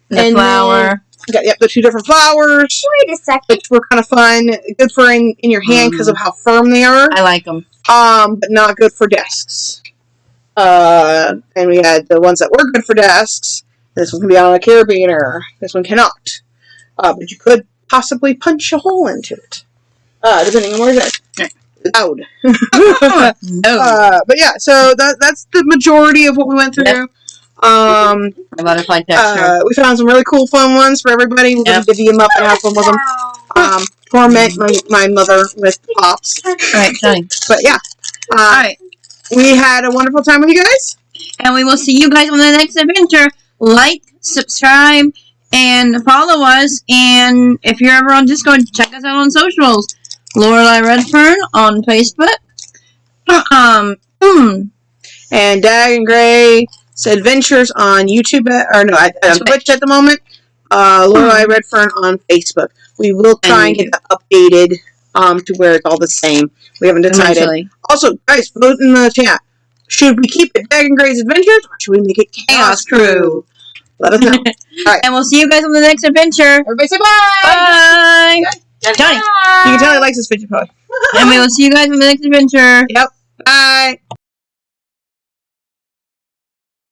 The flour. Got the 2 different flours. Wait a second. Which were kind of fun. Good for in your hand because of how firm they are. I like them. But not good for desks. And we had the ones that were good for desks. This one can be on a carabiner. This one cannot. But you could possibly punch a hole into it. Depending on where it's at. loud. No. But yeah, so that's the majority of what we went through. Yep. A butterfly texture. We found some really cool, fun ones for everybody. We're going to divvy them up and have fun with them. Torment my mother with pops. Alright, Johnny. But yeah. Alright. We had a wonderful time with you guys. And we will see you guys on the next adventure. Like, subscribe, and follow us. And if you're ever on Discord, check us out on socials. Lorelei Redfern on Facebook. And Dag and Gray's Adventures on YouTube, on Twitch at the moment. Lorelei Redfern on Facebook. We will try and get that updated to where it's all the same. We haven't decided. Eventually. Also, guys, vote in the chat. Should we keep it Dag and Gray's Adventures, or should we make it Chaos Crew? Let us know. All right. And we'll see you guys on the next adventure. Everybody say bye! Bye! Johnny. You can tell he likes this video, probably. And we will see you guys on the next adventure. Yep. Bye!